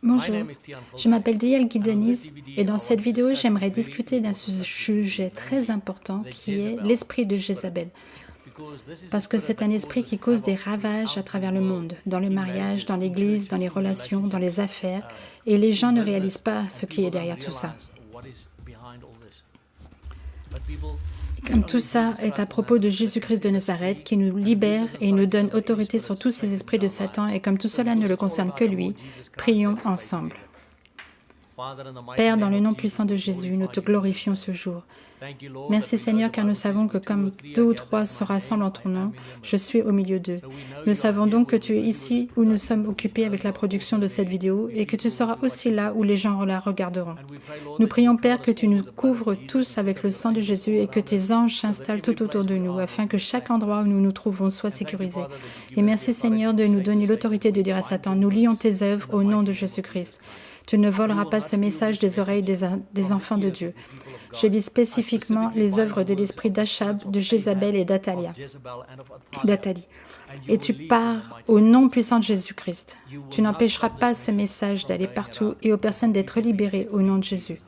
Bonjour, je m'appelle Diel Guidanis et dans cette vidéo, j'aimerais discuter d'un sujet très important qui est l'esprit de Jézabel. Parce que c'est un esprit qui cause des ravages à travers le monde, dans le mariage, dans l'église, dans les relations, dans les affaires, et les gens ne réalisent pas ce qui est derrière tout ça. Comme tout ça est à propos de Jésus-Christ de Nazareth qui nous libère et nous donne autorité sur tous ces esprits de Satan et comme tout cela ne le concerne que lui, prions ensemble. Père, dans le nom puissant de Jésus, nous te glorifions ce jour. Merci Seigneur, car nous savons que comme 2 ou 3 se rassemblent en ton nom, je suis au milieu d'eux. Nous savons donc que tu es ici où nous sommes occupés avec la production de cette vidéo et que tu seras aussi là où les gens la regarderont. Nous prions Père que tu nous couvres tous avec le sang de Jésus et que tes anges s'installent tout autour de nous afin que chaque endroit où nous nous trouvons soit sécurisé. Et merci Seigneur de nous donner l'autorité de dire à Satan, nous lions tes œuvres au nom de Jésus-Christ. Tu ne voleras pas ce message des oreilles des enfants de Dieu. Je lis spécifiquement les œuvres de l'esprit d'Achab, de Jézabel et d'Athalie. Et tu pars au nom puissant de Jésus-Christ. Tu n'empêcheras pas ce message d'aller partout et aux personnes d'être libérées au nom de Jésus.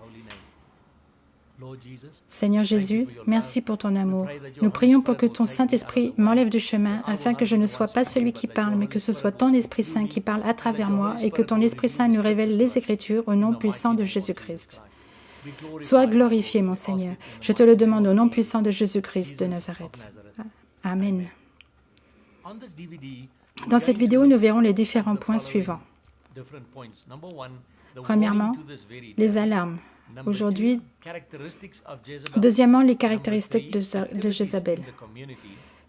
Seigneur Jésus, merci pour ton amour. Nous prions pour que ton Saint-Esprit m'enlève du chemin afin que je ne sois pas celui qui parle, mais que ce soit ton Esprit Saint qui parle à travers moi et que ton Esprit Saint nous révèle les Écritures au nom puissant de Jésus-Christ. Sois glorifié, mon Seigneur. Je te le demande au nom puissant de Jésus-Christ de Nazareth. Amen. Dans cette vidéo, nous verrons les différents points suivants. Premièrement, les alarmes. Aujourd'hui, deuxièmement, les caractéristiques de Jézabel.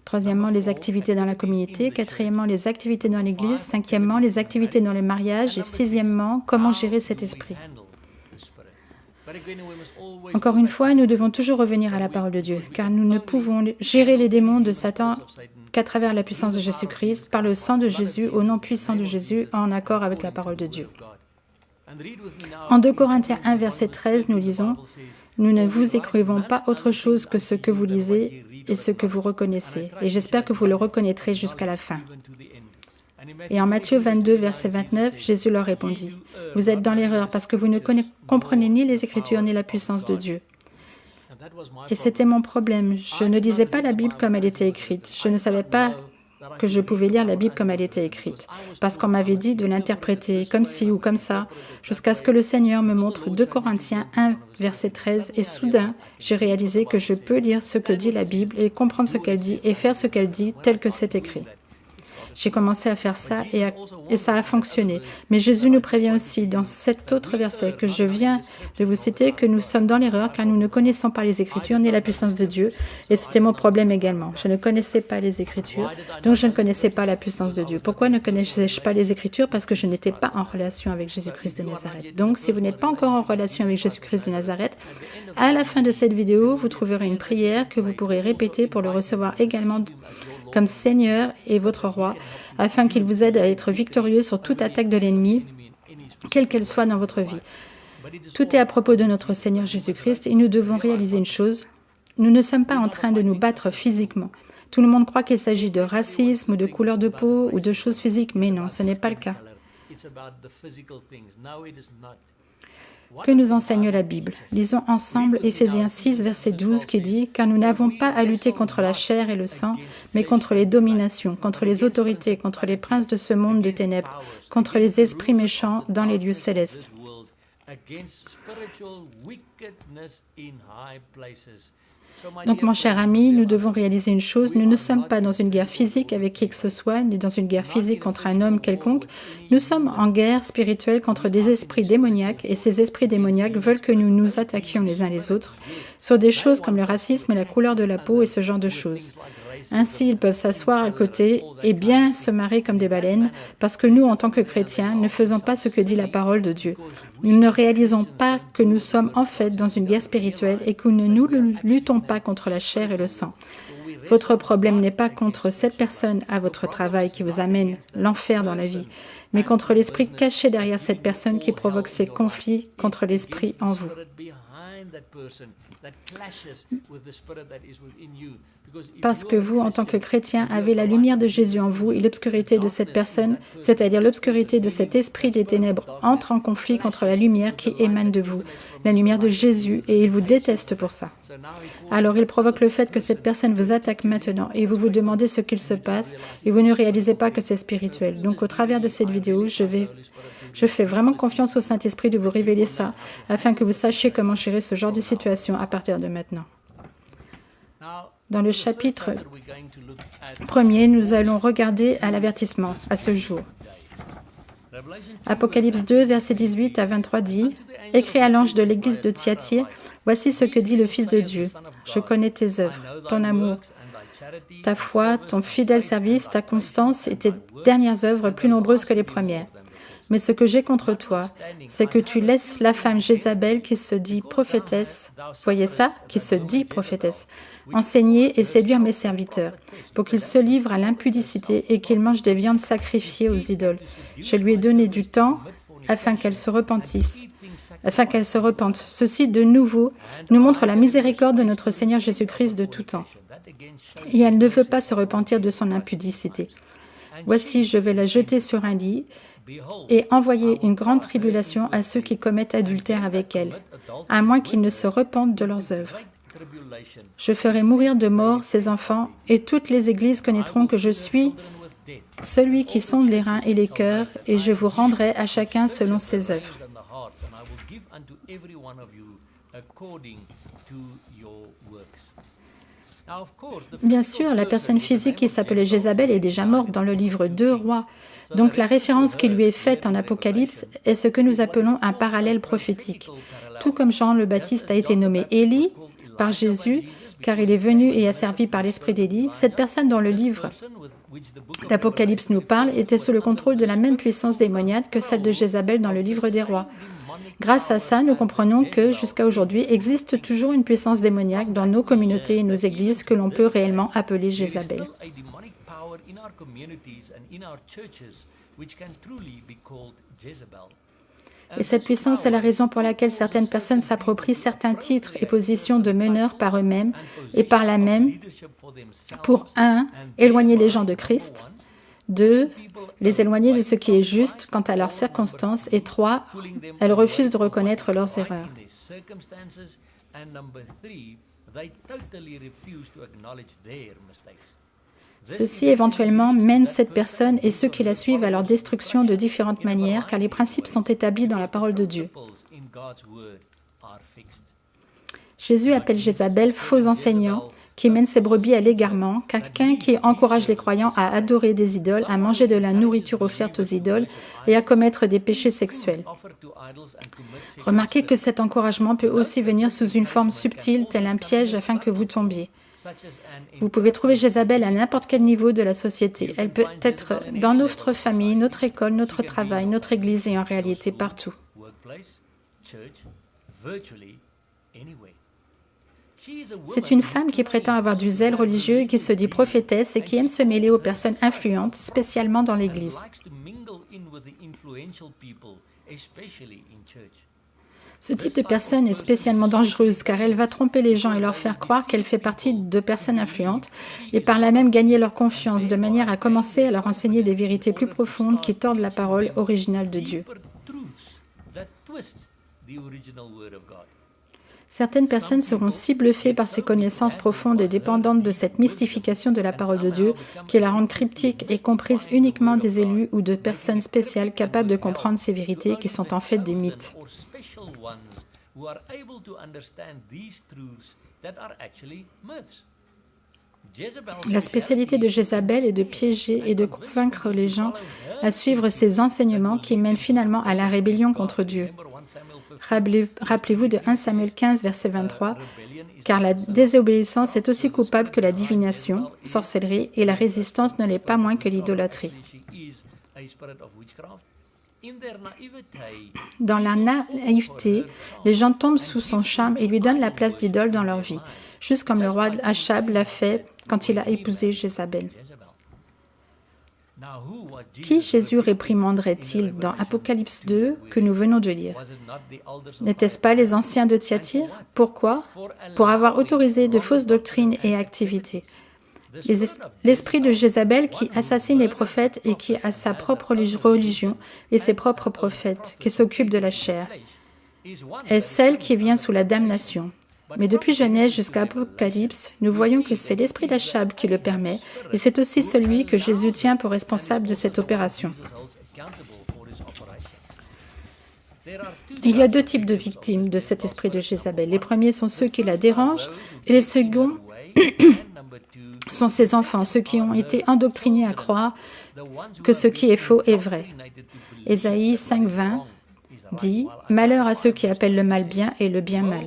Troisièmement, les activités dans la communauté. Quatrièmement, les activités dans l'Église. Cinquièmement, les activités dans le mariage. Et sixièmement, comment gérer cet esprit. Encore une fois, nous devons toujours revenir à la parole de Dieu, car nous ne pouvons gérer les démons de Satan qu'à travers la puissance de Jésus-Christ, par le sang de Jésus, au nom puissant de Jésus, en accord avec la parole de Dieu. En 2 Corinthiens 1, verset 13, nous lisons « Nous ne vous écrivons pas autre chose que ce que vous lisez et ce que vous reconnaissez, et j'espère que vous le reconnaîtrez jusqu'à la fin. » Et en Matthieu 22, verset 29, Jésus leur répondit « Vous êtes dans l'erreur parce que vous ne comprenez ni les Écritures ni la puissance de Dieu. » Et c'était mon problème. Je ne lisais pas la Bible comme elle était écrite. Je ne savais pas que je pouvais lire la Bible comme elle était écrite, parce qu'on m'avait dit de l'interpréter comme ci ou comme ça, jusqu'à ce que le Seigneur me montre 2 Corinthiens 1, verset 13, et soudain, j'ai réalisé que je peux lire ce que dit la Bible et comprendre ce qu'elle dit et faire ce qu'elle dit tel que c'est écrit. J'ai commencé à faire ça et ça a fonctionné. Mais Jésus nous prévient aussi dans cet autre verset que je viens de vous citer que nous sommes dans l'erreur car nous ne connaissons pas les Écritures ni la puissance de Dieu. Et c'était mon problème également. Je ne connaissais pas les Écritures, donc je ne connaissais pas la puissance de Dieu. Pourquoi ne connaissais-je pas les Écritures? Parce que je n'étais pas en relation avec Jésus-Christ de Nazareth. Donc si vous n'êtes pas encore en relation avec Jésus-Christ de Nazareth, à la fin de cette vidéo, vous trouverez une prière que vous pourrez répéter pour le recevoir également comme Seigneur et votre Roi, afin qu'il vous aide à être victorieux sur toute attaque de l'ennemi, quelle qu'elle soit dans votre vie. Tout est à propos de notre Seigneur Jésus-Christ et nous devons réaliser une chose, nous ne sommes pas en train de nous battre physiquement. Tout le monde croit qu'il s'agit de racisme ou de couleur de peau ou de choses physiques, mais non, ce n'est pas le cas. Que nous enseigne la Bible? Lisons ensemble Éphésiens 6, verset 12 qui dit « Car nous n'avons pas à lutter contre la chair et le sang, mais contre les dominations, contre les autorités, contre les princes de ce monde de ténèbres, contre les esprits méchants dans les lieux célestes. » Donc, mon cher ami, nous devons réaliser une chose, nous ne sommes pas dans une guerre physique avec qui que ce soit, ni dans une guerre physique contre un homme quelconque. Nous sommes en guerre spirituelle contre des esprits démoniaques, et ces esprits démoniaques veulent que nous nous attaquions les uns les autres sur des choses comme le racisme, la couleur de la peau et ce genre de choses. Ainsi, ils peuvent s'asseoir à côté et bien se marrer comme des baleines, parce que nous, en tant que chrétiens, ne faisons pas ce que dit la parole de Dieu. Nous ne réalisons pas que nous sommes en fait dans une guerre spirituelle et que nous ne luttons pas contre la chair et le sang. Votre problème n'est pas contre cette personne à votre travail qui vous amène l'enfer dans la vie, mais contre l'esprit caché derrière cette personne qui provoque ces conflits contre l'esprit en vous. Parce que vous, en tant que chrétien, avez la lumière de Jésus en vous et l'obscurité de cette personne, c'est-à-dire l'obscurité de cet esprit des ténèbres, entre en conflit contre la lumière qui émane de vous, la lumière de Jésus, et il vous déteste pour ça. Alors il provoque le fait que cette personne vous attaque maintenant et vous vous demandez ce qu'il se passe et vous ne réalisez pas que c'est spirituel. Donc au travers de cette vidéo, je fais vraiment confiance au Saint-Esprit de vous révéler ça afin que vous sachiez comment gérer ce genre de situation à partir de maintenant. Dans le chapitre 1er, nous allons regarder à l'avertissement, à ce jour. Apocalypse 2, versets 18 à 23 dit « Écrit à l'ange de l'église de Thyatire, voici ce que dit le Fils de Dieu. Je connais tes œuvres, ton amour, ta foi, ton fidèle service, ta constance et tes dernières œuvres plus nombreuses que les premières. Mais ce que j'ai contre toi, c'est que tu laisses la femme Jézabel qui se dit prophétesse, voyez ça, qui se dit prophétesse, enseigner et séduire mes serviteurs, pour qu'ils se livrent à l'impudicité et qu'ils mangent des viandes sacrifiées aux idoles. Je lui ai donné du temps afin qu'elle se repentisse. Ceci, de nouveau, nous montre la miséricorde de notre Seigneur Jésus-Christ de tout temps. Et elle ne veut pas se repentir de son impudicité. Voici, je vais la jeter sur un lit et envoyer une grande tribulation à ceux qui commettent adultère avec elle, à moins qu'ils ne se repentent de leurs œuvres. Je ferai mourir de mort ses enfants, et toutes les églises connaîtront que je suis celui qui sonde les reins et les cœurs, et je vous rendrai à chacun selon ses œuvres. Bien sûr, la personne physique qui s'appelait Jézabel est déjà morte dans le livre 2 Rois. Donc la référence qui lui est faite en Apocalypse est ce que nous appelons un parallèle prophétique. Tout comme Jean le Baptiste a été nommé Élie par Jésus, car il est venu et a servi par l'esprit d'Élie, cette personne dont le livre d'Apocalypse nous parle était sous le contrôle de la même puissance démoniaque que celle de Jézabel dans le livre des rois. Grâce à ça, nous comprenons que, jusqu'à aujourd'hui, existe toujours une puissance démoniaque dans nos communautés et nos églises que l'on peut réellement appeler Jézabel. Et cette puissance est la raison pour laquelle certaines personnes s'approprient certains titres et positions de meneurs par eux-mêmes et par là même, pour 1, éloigner les gens de Christ, 2, les éloigner de ce qui est juste quant à leurs circonstances, et 3, elles refusent de reconnaître leurs erreurs. Ceci éventuellement mène cette personne et ceux qui la suivent à leur destruction de différentes manières, car les principes sont établis dans la parole de Dieu. Jésus appelle Jézabel faux enseignant, qui mène ses brebis à l'égarement, quelqu'un qui encourage les croyants à adorer des idoles, à manger de la nourriture offerte aux idoles et à commettre des péchés sexuels. Remarquez que cet encouragement peut aussi venir sous une forme subtile, tel un piège afin que vous tombiez. Vous pouvez trouver Jézabel à n'importe quel niveau de la société. Elle peut être dans notre famille, notre école, notre travail, notre église et en réalité partout. C'est une femme qui prétend avoir du zèle religieux et qui se dit prophétesse et qui aime se mêler aux personnes influentes, spécialement dans l'Église. Ce type de personne est spécialement dangereuse car elle va tromper les gens et leur faire croire qu'elle fait partie de personnes influentes et par là même gagner leur confiance de manière à commencer à leur enseigner des vérités plus profondes qui tordent la parole originale de Dieu. Certaines personnes seront si bluffées par ces connaissances profondes et dépendantes de cette mystification de la parole de Dieu qui la rendent cryptique et comprise uniquement des élus ou de personnes spéciales capables de comprendre ces vérités qui sont en fait des mythes. La spécialité de Jézabel est de piéger et de convaincre les gens à suivre ses enseignements qui mènent finalement à la rébellion contre Dieu. Rappelez-vous de 1 Samuel 15, verset 23, « Car la désobéissance est aussi coupable que la divination, sorcellerie, et la résistance ne l'est pas moins que l'idolâtrie. » Dans la naïveté, les gens tombent sous son charme et lui donnent la place d'idole dans leur vie, juste comme le roi Achab l'a fait quand il a épousé Jézabel. Qui Jésus réprimanderait-il dans Apocalypse 2 que nous venons de lire? N'étaient-ce pas les anciens de Thyatire? Pourquoi? Pour avoir autorisé de fausses doctrines et activités. L'esprit de Jézabel qui assassine les prophètes et qui a sa propre religion et ses propres prophètes, qui s'occupe de la chair, est celle qui vient sous la damnation. Mais depuis Genèse jusqu'à Apocalypse, nous voyons que c'est l'esprit d'Achab qui le permet, et c'est aussi celui que Jésus tient pour responsable de cette opération. Il y a deux types de victimes de cet esprit de Jézabel. Les premiers sont ceux qui la dérangent, et les seconds sont ses enfants, ceux qui ont été endoctrinés à croire que ce qui est faux est vrai. Ésaïe 5,20 dit « Malheur à ceux qui appellent le mal bien et le bien mal ».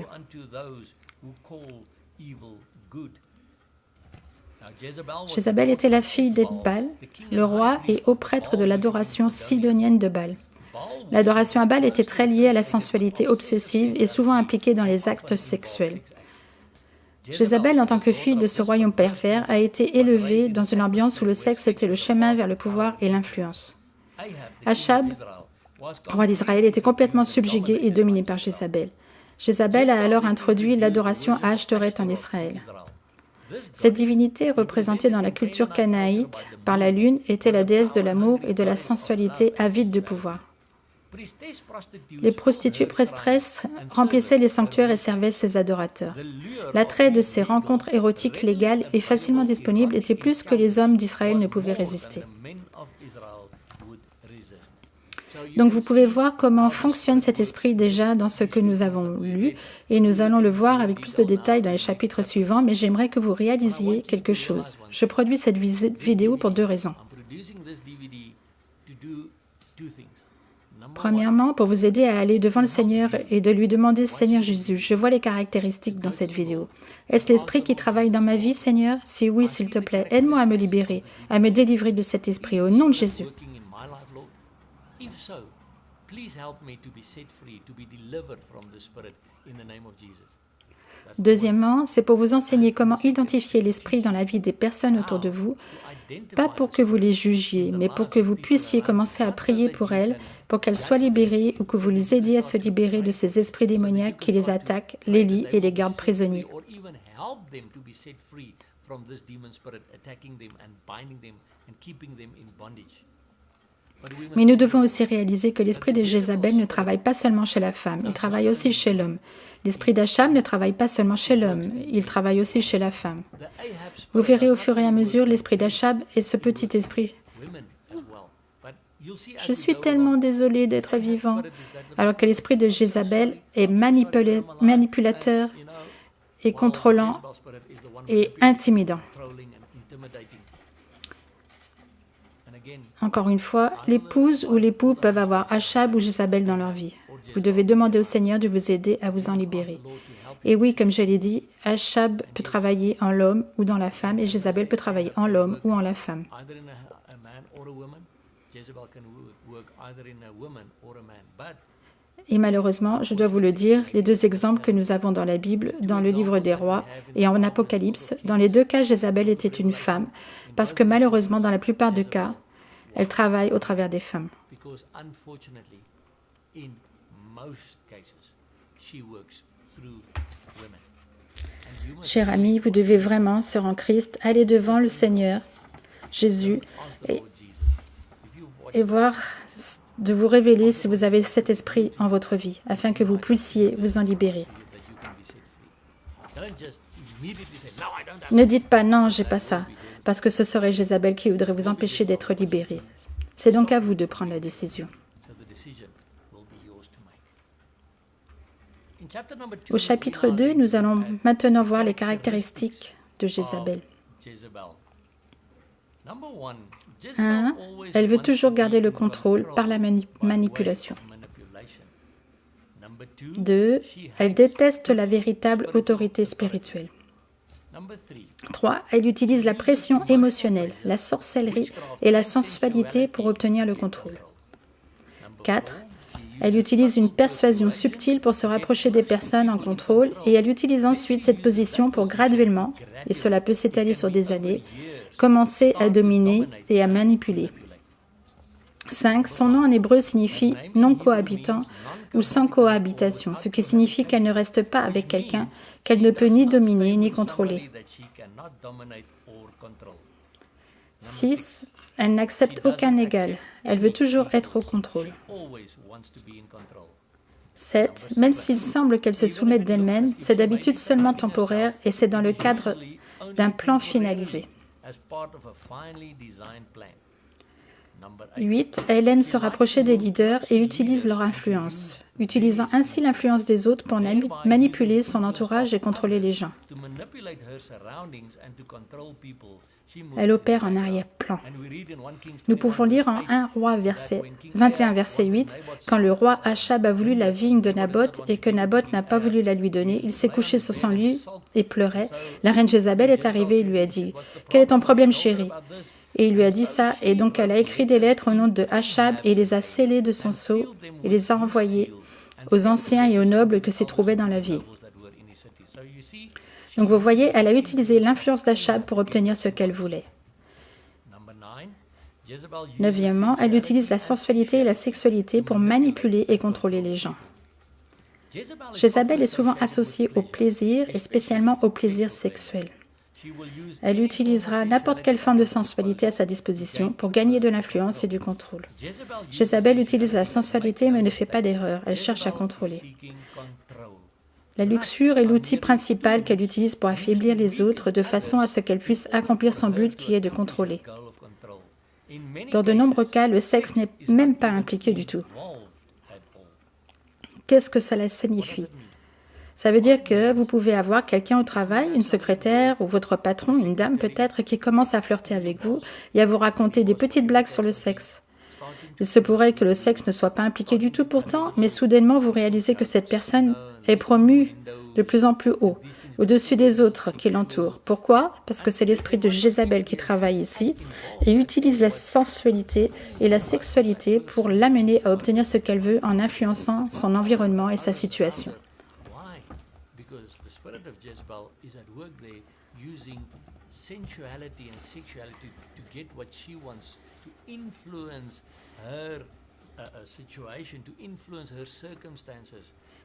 Jézabel était la fille d'Ethbal, le roi et haut prêtre de l'adoration sidonienne de Baal. L'adoration à Baal était très liée à la sensualité obsessive et souvent impliquée dans les actes sexuels. Jézabel, en tant que fille de ce royaume pervers, a été élevée dans une ambiance où le sexe était le chemin vers le pouvoir et l'influence. Achab, roi d'Israël, était complètement subjugué et dominé par Jézabel. Jézabel a alors introduit l'adoration à Ashtoreth en Israël. Cette divinité, représentée dans la culture canaïte par la lune, était la déesse de l'amour et de la sensualité avide de pouvoir. Les prostituées prêtresses remplissaient les sanctuaires et servaient ses adorateurs. L'attrait de ces rencontres érotiques légales et facilement disponibles était plus que les hommes d'Israël ne pouvaient résister. Donc vous pouvez voir comment fonctionne cet esprit déjà dans ce que nous avons lu, et nous allons le voir avec plus de détails dans les chapitres suivants, mais j'aimerais que vous réalisiez quelque chose. Je produis cette vidéo pour deux raisons. Premièrement, pour vous aider à aller devant le Seigneur et de lui demander « Seigneur Jésus, je vois les caractéristiques dans cette vidéo. Est-ce l'esprit qui travaille dans ma vie, Seigneur? Si oui, s'il te plaît, aide-moi à me libérer, à me délivrer de cet esprit, au nom de Jésus. » Deuxièmement, c'est pour vous enseigner comment identifier l'esprit dans la vie des personnes autour de vous, pas pour que vous les jugiez, mais pour que vous puissiez commencer à prier pour elles, pour qu'elles soient libérées ou que vous les aidiez à se libérer de ces esprits démoniaques qui les attaquent, les lient et les gardent prisonniers. Mais nous devons aussi réaliser que l'esprit de Jézabel ne travaille pas seulement chez la femme, il travaille aussi chez l'homme. L'esprit d'Achab ne travaille pas seulement chez l'homme, il travaille aussi chez la femme. Vous verrez au fur et à mesure l'esprit d'Achab et ce petit esprit. Je suis tellement désolée d'être vivant, alors que l'esprit de Jézabel est manipulateur et contrôlant et intimidant. Encore une fois, l'épouse ou l'époux peuvent avoir Achab ou Jézabel dans leur vie. Vous devez demander au Seigneur de vous aider à vous en libérer. Et oui, comme je l'ai dit, Achab peut travailler en l'homme ou dans la femme et Jézabel peut travailler en l'homme ou en la femme. Et malheureusement, je dois vous le dire, les deux exemples que nous avons dans la Bible, dans le livre des rois et en Apocalypse, dans les deux cas, Jézabel était une femme, parce que malheureusement, dans la plupart des cas, elle travaille au travers des femmes. Chers amis, vous devez vraiment, sœurs en Christ, aller devant le Seigneur, Jésus, et voir de vous révéler si vous avez cet esprit en votre vie, afin que vous puissiez vous en libérer. Ne dites pas « non, j'ai pas ça », parce que ce serait Jézabel qui voudrait vous empêcher d'être libéré. C'est donc à vous de prendre la décision. Au chapitre 2, nous allons maintenant voir les caractéristiques de Jézabel. 1. Elle veut toujours garder le contrôle par la manipulation. 2. Elle déteste la véritable autorité spirituelle. 3. Elle utilise la pression émotionnelle, la sorcellerie et la sensualité pour obtenir le contrôle. 4. Elle utilise une persuasion subtile pour se rapprocher des personnes en contrôle et elle utilise ensuite cette position pour graduellement, et cela peut s'étaler sur des années, commencer à dominer et à manipuler. 5. Son nom en hébreu signifie « non-cohabitant » ou « sans cohabitation », ce qui signifie qu'elle ne reste pas avec quelqu'un qu'elle ne peut ni dominer ni contrôler. 6. Elle n'accepte aucun égal. Elle veut toujours être au contrôle. 7. Même s'il semble qu'elle se soumette d'elle-même, c'est d'habitude seulement temporaire et c'est dans le cadre d'un plan finalisé. 8. Elle aime se rapprocher des leaders et utilise leur influence, utilisant ainsi l'influence des autres pour manipuler son entourage et contrôler les gens. Elle opère en arrière-plan. Nous pouvons lire en 1 Roi 21, verset 8, « Quand le roi Achab a voulu la vigne de Naboth et que Naboth n'a pas voulu la lui donner, il s'est couché sur son lit et pleurait. La reine Jézabel est arrivée et lui a dit, « Quel est ton problème, chérie ?» Et il lui a dit ça, et donc elle a écrit des lettres au nom de Achab et les a scellées de son sceau et les a envoyées aux anciens et aux nobles que s'y trouvaient dans la ville. Donc vous voyez, elle a utilisé l'influence d'Achab pour obtenir ce qu'elle voulait. 9e, elle utilise la sensualité et la sexualité pour manipuler et contrôler les gens. Jézabel est souvent associée au plaisir et spécialement au plaisir sexuel. Elle utilisera n'importe quelle forme de sensualité à sa disposition pour gagner de l'influence et du contrôle. Jézabel utilise la sensualité mais ne fait pas d'erreur, elle cherche à contrôler. La luxure est l'outil principal qu'elle utilise pour affaiblir les autres de façon à ce qu'elle puisse accomplir son but qui est de contrôler. Dans de nombreux cas, le sexe n'est même pas impliqué du tout. Qu'est-ce que cela signifie? Ça veut dire que vous pouvez avoir quelqu'un au travail, une secrétaire ou votre patron, une dame peut-être, qui commence à flirter avec vous et à vous raconter des petites blagues sur le sexe. Il se pourrait que le sexe ne soit pas impliqué du tout pourtant, mais soudainement vous réalisez que cette personne est promue de plus en plus haut, au-dessus des autres qui l'entourent. Pourquoi? Parce que c'est l'esprit de Jézabel qui travaille ici et utilise la sensualité et la sexualité pour l'amener à obtenir ce qu'elle veut en influençant son environnement et sa situation.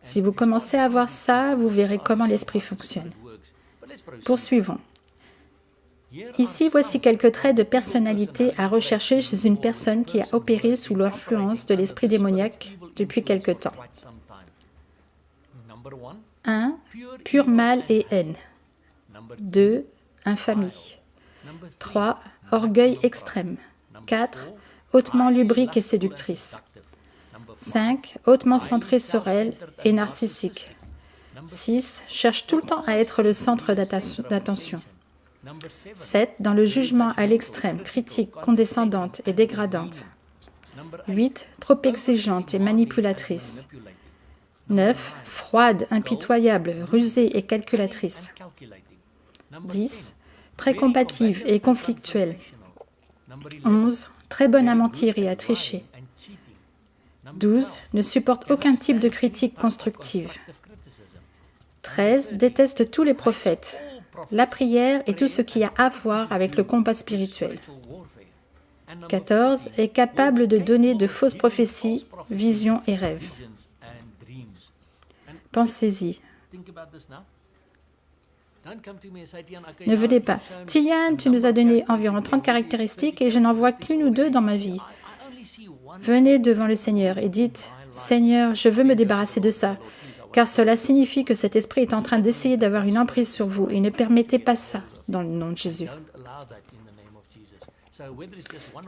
Si vous commencez à voir ça, vous verrez comment l'esprit fonctionne. Poursuivons. Ici, voici quelques traits de personnalité à rechercher chez une personne qui a opéré sous l'influence de l'esprit démoniaque depuis quelque temps. 1. Pur mal et haine. 2. Infamie. 3. Orgueil extrême. 4. Hautement lubrique et séductrice. 5. Hautement centré sur elle et narcissique. 6. Cherche tout le temps à être le centre d'attention. 7. Dans le jugement à l'extrême, critique, condescendante et dégradante. 8. Trop exigeante et manipulatrice. 9. Froide, impitoyable, rusée et calculatrice. 10. Très combative et conflictuelle. 11. Très bonne à mentir et à tricher. 12. Ne supporte aucun type de critique constructive. 13. Déteste tous les prophètes, la prière et tout ce qui a à voir avec le combat spirituel. 14. Est capable de donner de fausses prophéties, visions et rêves. Pensez-y. Ne venez pas. Tian, tu nous as donné environ 30 caractéristiques et je n'en vois qu'une ou deux dans ma vie. Venez devant le Seigneur et dites, « Seigneur, je veux me débarrasser de ça, car cela signifie que cet esprit est en train d'essayer d'avoir une emprise sur vous et ne permettez pas ça dans le nom de Jésus. »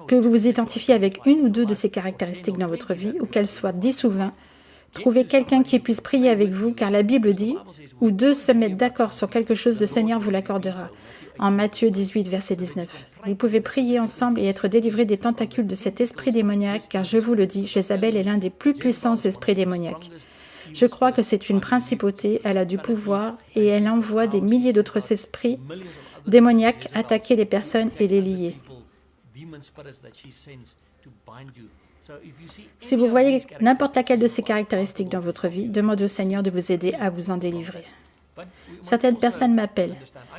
Que vous vous identifiez avec une ou deux de ces caractéristiques dans votre vie, ou qu'elles soient 10 ou 20, trouvez quelqu'un qui puisse prier avec vous, car la Bible dit, « Où deux se mettent d'accord sur quelque chose, le Seigneur vous l'accordera. » En Matthieu 18, verset 19. Vous pouvez prier ensemble et être délivrés des tentacules de cet esprit démoniaque, car je vous le dis, Jézabel est l'un des plus puissants esprits démoniaques. Je crois que c'est une principauté, elle a du pouvoir et elle envoie des milliers d'autres esprits démoniaques attaquer les personnes et les lier. Si vous voyez n'importe laquelle de ces caractéristiques dans votre vie, demandez au Seigneur de vous aider à vous en délivrer. Certaines personnes m'appellent.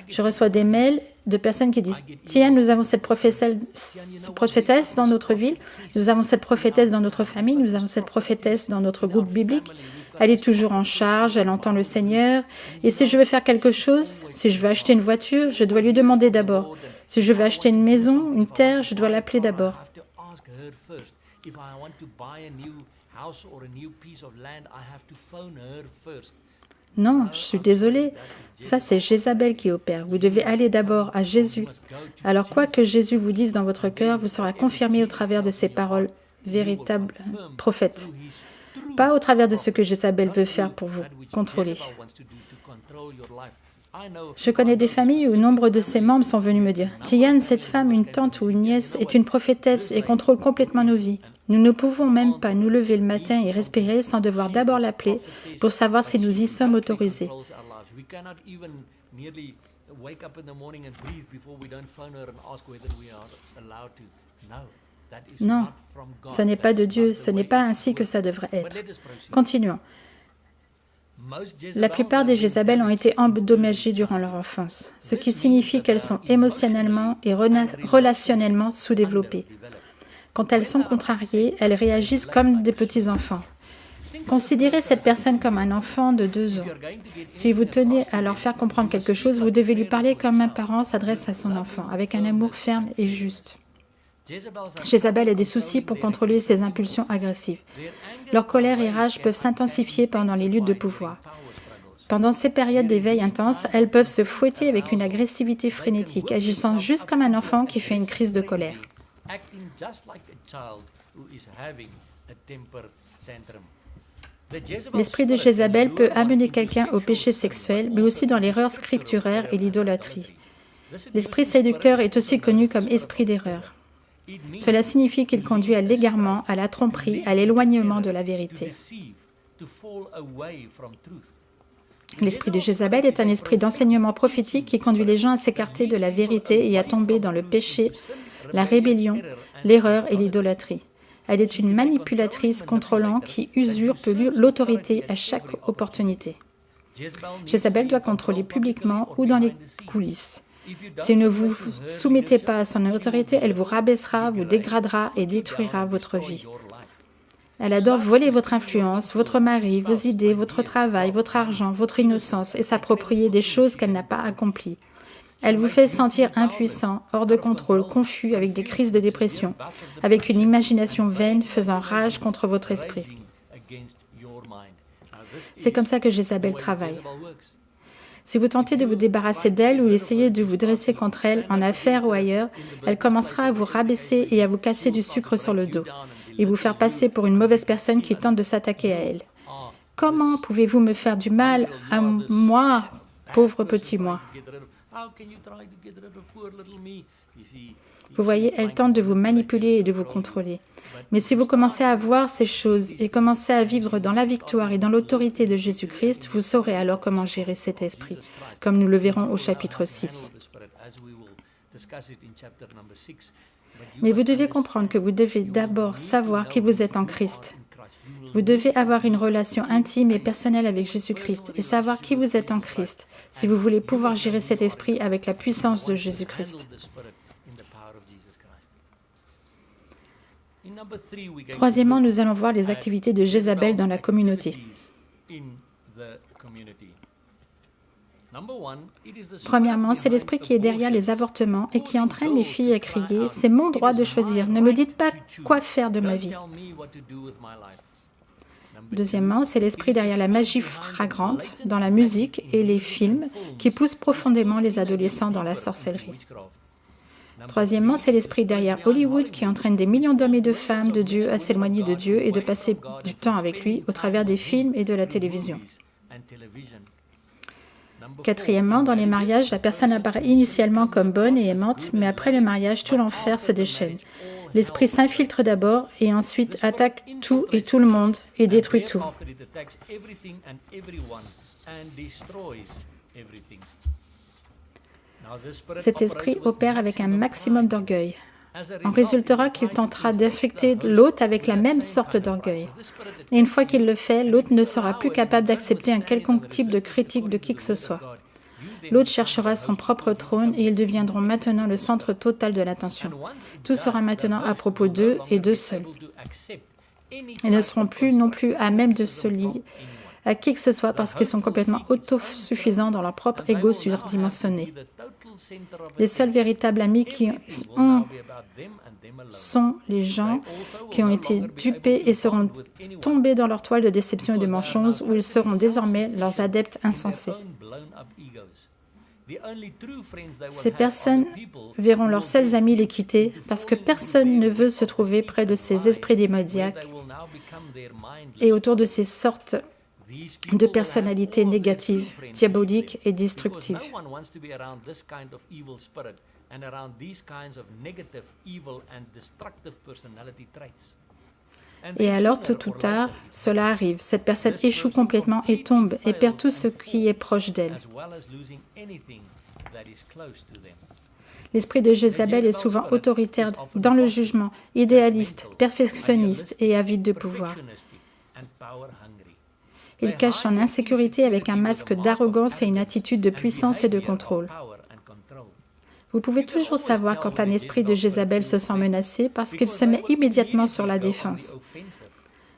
Je reçois des mails de personnes qui disent « Tiens, nous avons cette prophétesse dans notre ville, nous avons cette prophétesse dans notre famille, nous avons cette prophétesse dans notre groupe biblique. Elle est toujours en charge, elle entend le Seigneur. Et si je veux faire quelque chose, si je veux acheter une voiture, je dois lui demander d'abord. Si je veux acheter une maison, une terre, je dois l'appeler d'abord. » Non, je suis désolée. Ça, c'est Jézabel qui opère. Vous devez aller d'abord à Jésus. Alors, quoi que Jésus vous dise dans votre cœur, vous sera confirmé au travers de ses paroles, véritables prophètes. Pas au travers de ce que Jézabel veut faire pour vous contrôler. Je connais des familles où nombre de ses membres sont venus me dire « Tian, cette femme, une tante ou une nièce, est une prophétesse et contrôle complètement nos vies. Nous ne pouvons même pas nous lever le matin et respirer sans devoir d'abord l'appeler pour savoir si nous y sommes autorisés. » Non, ce n'est pas de Dieu, ce n'est pas ainsi que ça devrait être. Continuons. La plupart des Jézabel ont été endommagées durant leur enfance, ce qui signifie qu'elles sont émotionnellement et relationnellement sous-développées. Quand elles sont contrariées, elles réagissent comme des petits-enfants. Considérez cette personne comme un enfant de 2 ans. Si vous tenez à leur faire comprendre quelque chose, vous devez lui parler comme un parent s'adresse à son enfant, avec un amour ferme et juste. Jézabel a des soucis pour contrôler ses impulsions agressives. Leur colère et rage peuvent s'intensifier pendant les luttes de pouvoir. Pendant ces périodes d'éveil intense, elles peuvent se fouetter avec une agressivité frénétique, agissant juste comme un enfant qui fait une crise de colère. L'esprit de Jézabel peut amener quelqu'un au péché sexuel, mais aussi dans l'erreur scripturaire et l'idolâtrie. L'esprit séducteur est aussi connu comme esprit d'erreur. Cela signifie qu'il conduit à l'égarement, à la tromperie, à l'éloignement de la vérité. L'esprit de Jézabel est un esprit d'enseignement prophétique qui conduit les gens à s'écarter de la vérité et à tomber dans le péché, la rébellion, l'erreur et l'idolâtrie. Elle est une manipulatrice contrôlante qui usurpe l'autorité à chaque opportunité. Jézabel doit contrôler publiquement ou dans les coulisses. Si vous ne vous soumettez pas à son autorité, elle vous rabaissera, vous dégradera et détruira votre vie. Elle adore voler votre influence, votre mari, vos idées, votre travail, votre argent, votre innocence et s'approprier des choses qu'elle n'a pas accomplies. Elle vous fait sentir impuissant, hors de contrôle, confus, avec des crises de dépression, avec une imagination vaine faisant rage contre votre esprit. C'est comme ça que Jézabel travaille. Si vous tentez de vous débarrasser d'elle ou essayez de vous dresser contre elle, en affaires ou ailleurs, elle commencera à vous rabaisser et à vous casser du sucre sur le dos et vous faire passer pour une mauvaise personne qui tente de s'attaquer à elle. Comment pouvez-vous me faire du mal à moi, pauvre petit moi? Vous voyez, elle tente de vous manipuler et de vous contrôler. Mais si vous commencez à voir ces choses et commencez à vivre dans la victoire et dans l'autorité de Jésus-Christ, vous saurez alors comment gérer cet esprit, comme nous le verrons au chapitre 6. Mais vous devez comprendre que vous devez d'abord savoir qui vous êtes en Christ. Vous devez avoir une relation intime et personnelle avec Jésus-Christ et savoir qui vous êtes en Christ, si vous voulez pouvoir gérer cet esprit avec la puissance de Jésus-Christ. Troisièmement, nous allons voir les activités de Jézabel dans la communauté. Premièrement, c'est l'esprit qui est derrière les avortements et qui entraîne les filles à crier « C'est mon droit de choisir, ne me dites pas quoi faire de ma vie ». Deuxièmement, c'est l'esprit derrière la magie fragrante dans la musique et les films qui pousse profondément les adolescents dans la sorcellerie. Troisièmement, c'est l'esprit derrière Hollywood qui entraîne des millions d'hommes et de femmes de Dieu à s'éloigner de Dieu et de passer du temps avec lui au travers des films et de la télévision. Quatrièmement, dans les mariages, la personne apparaît initialement comme bonne et aimante, mais après le mariage, tout l'enfer se déchaîne. L'esprit s'infiltre d'abord et ensuite attaque tout et tout le monde et détruit tout. Cet esprit opère avec un maximum d'orgueil. En résultera qu'il tentera d'infecter l'autre avec la même sorte d'orgueil. Et une fois qu'il le fait, l'autre ne sera plus capable d'accepter un quelconque type de critique de qui que ce soit. L'autre cherchera son propre trône et ils deviendront maintenant le centre total de l'attention. Tout sera maintenant à propos d'eux et d'eux seuls. Ils ne seront plus non plus à même de se lier à qui que ce soit parce qu'ils sont complètement autosuffisants dans leur propre ego surdimensionné. Les seuls véritables amis sont les gens qui ont été dupés et seront tombés dans leur toile de déception et de mensonges où ils seront désormais leurs adeptes insensés. Ces personnes verront leurs seuls amis les quitter parce que personne ne veut se trouver près de ces esprits démoniaques et autour de ces sortes de personnalités négatives, diaboliques et destructives. Et alors, tôt ou tard, cela arrive. Cette personne échoue complètement et tombe et perd tout ce qui est proche d'elle. L'esprit de Jézabel est souvent autoritaire dans le jugement, idéaliste, perfectionniste et avide de pouvoir. Il cache son insécurité avec un masque d'arrogance et une attitude de puissance et de contrôle. Vous pouvez toujours savoir quand un esprit de Jézabel se sent menacé parce qu'il se met immédiatement sur la défense.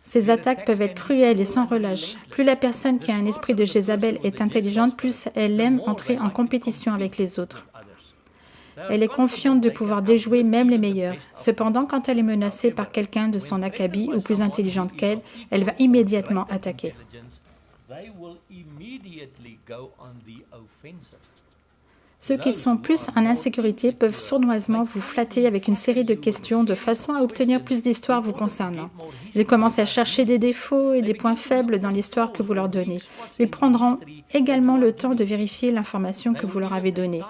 Ces attaques peuvent être cruelles et sans relâche. Plus la personne qui a un esprit de Jézabel est intelligente, plus elle aime entrer en compétition avec les autres. Elle est confiante de pouvoir déjouer même les meilleurs. Cependant, quand elle est menacée par quelqu'un de son acabit ou plus intelligente qu'elle, elle va immédiatement attaquer. Ceux qui sont plus en insécurité peuvent sournoisement vous flatter avec une série de questions de façon à obtenir plus d'histoires vous concernant. Ils commencent à chercher des défauts et des points faibles dans l'histoire que vous leur donnez. Ils prendront également le temps de vérifier l'information que vous leur avez donnée.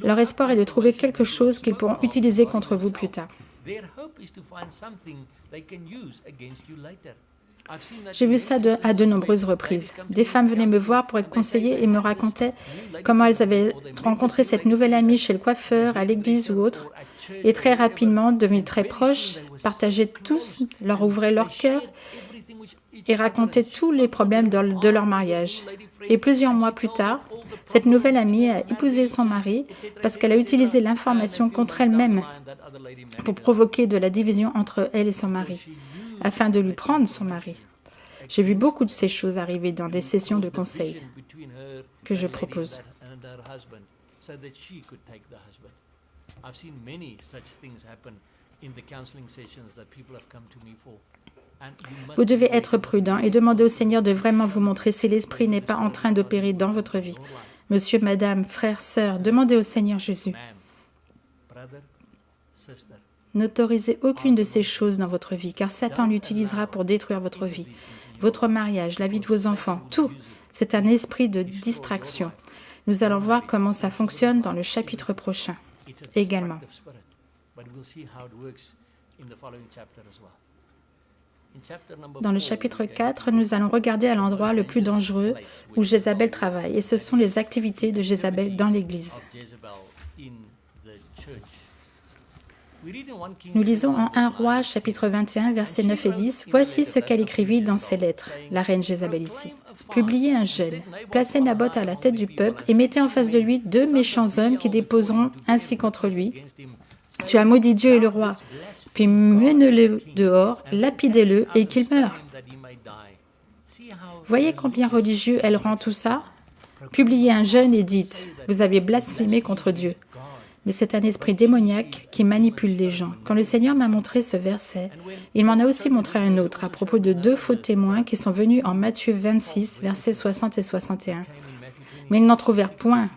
Leur espoir est de trouver quelque chose qu'ils pourront utiliser contre vous plus tard. J'ai vu ça à de nombreuses reprises. Des femmes venaient me voir pour être conseillées et me racontaient comment elles avaient rencontré cette nouvelle amie chez le coiffeur, à l'église ou autre, et très rapidement, devenues très proches, partageaient tous, leur ouvraient leur cœur et racontaient tous les problèmes de leur mariage. Et plusieurs mois plus tard, cette nouvelle amie a épousé son mari parce qu'elle a utilisé l'information contre elle-même pour provoquer de la division entre elle et son mari, afin de lui prendre son mari. J'ai vu beaucoup de ces choses arriver dans des sessions de conseil que je propose. Vous devez être prudent et demander au Seigneur de vraiment vous montrer si l'Esprit n'est pas en train d'opérer dans votre vie. Monsieur, madame, frère, sœur, demandez au Seigneur Jésus. N'autorisez aucune de ces choses dans votre vie, car Satan l'utilisera pour détruire votre vie, votre mariage, la vie de vos enfants, tout. C'est un esprit de distraction. Nous allons voir comment ça fonctionne dans le chapitre prochain également. Dans le chapitre 4, nous allons regarder à l'endroit le plus dangereux où Jézabel travaille, et ce sont les activités de Jézabel dans l'Église. Nous lisons en 1 Roi, chapitre 21, versets 9 et 10, « Voici ce qu'elle écrivit dans ses lettres, la reine Jézabel ici. Publiez un jeûne, placez Naboth à la tête du peuple et mettez en face de lui 2 méchants hommes qui déposeront ainsi contre lui. Tu as maudit Dieu et le roi, puis menez-le dehors, lapidez-le et qu'il meure. » Voyez combien religieux elle rend tout ça? Publiez un jeûne et dites, « Vous avez blasphémé contre Dieu. » Mais c'est un esprit démoniaque qui manipule les gens. Quand le Seigneur m'a montré ce verset, il m'en a aussi montré un autre à propos de 2 faux témoins qui sont venus en Matthieu 26, versets 60 et 61. Mais ils n'en trouvèrent point,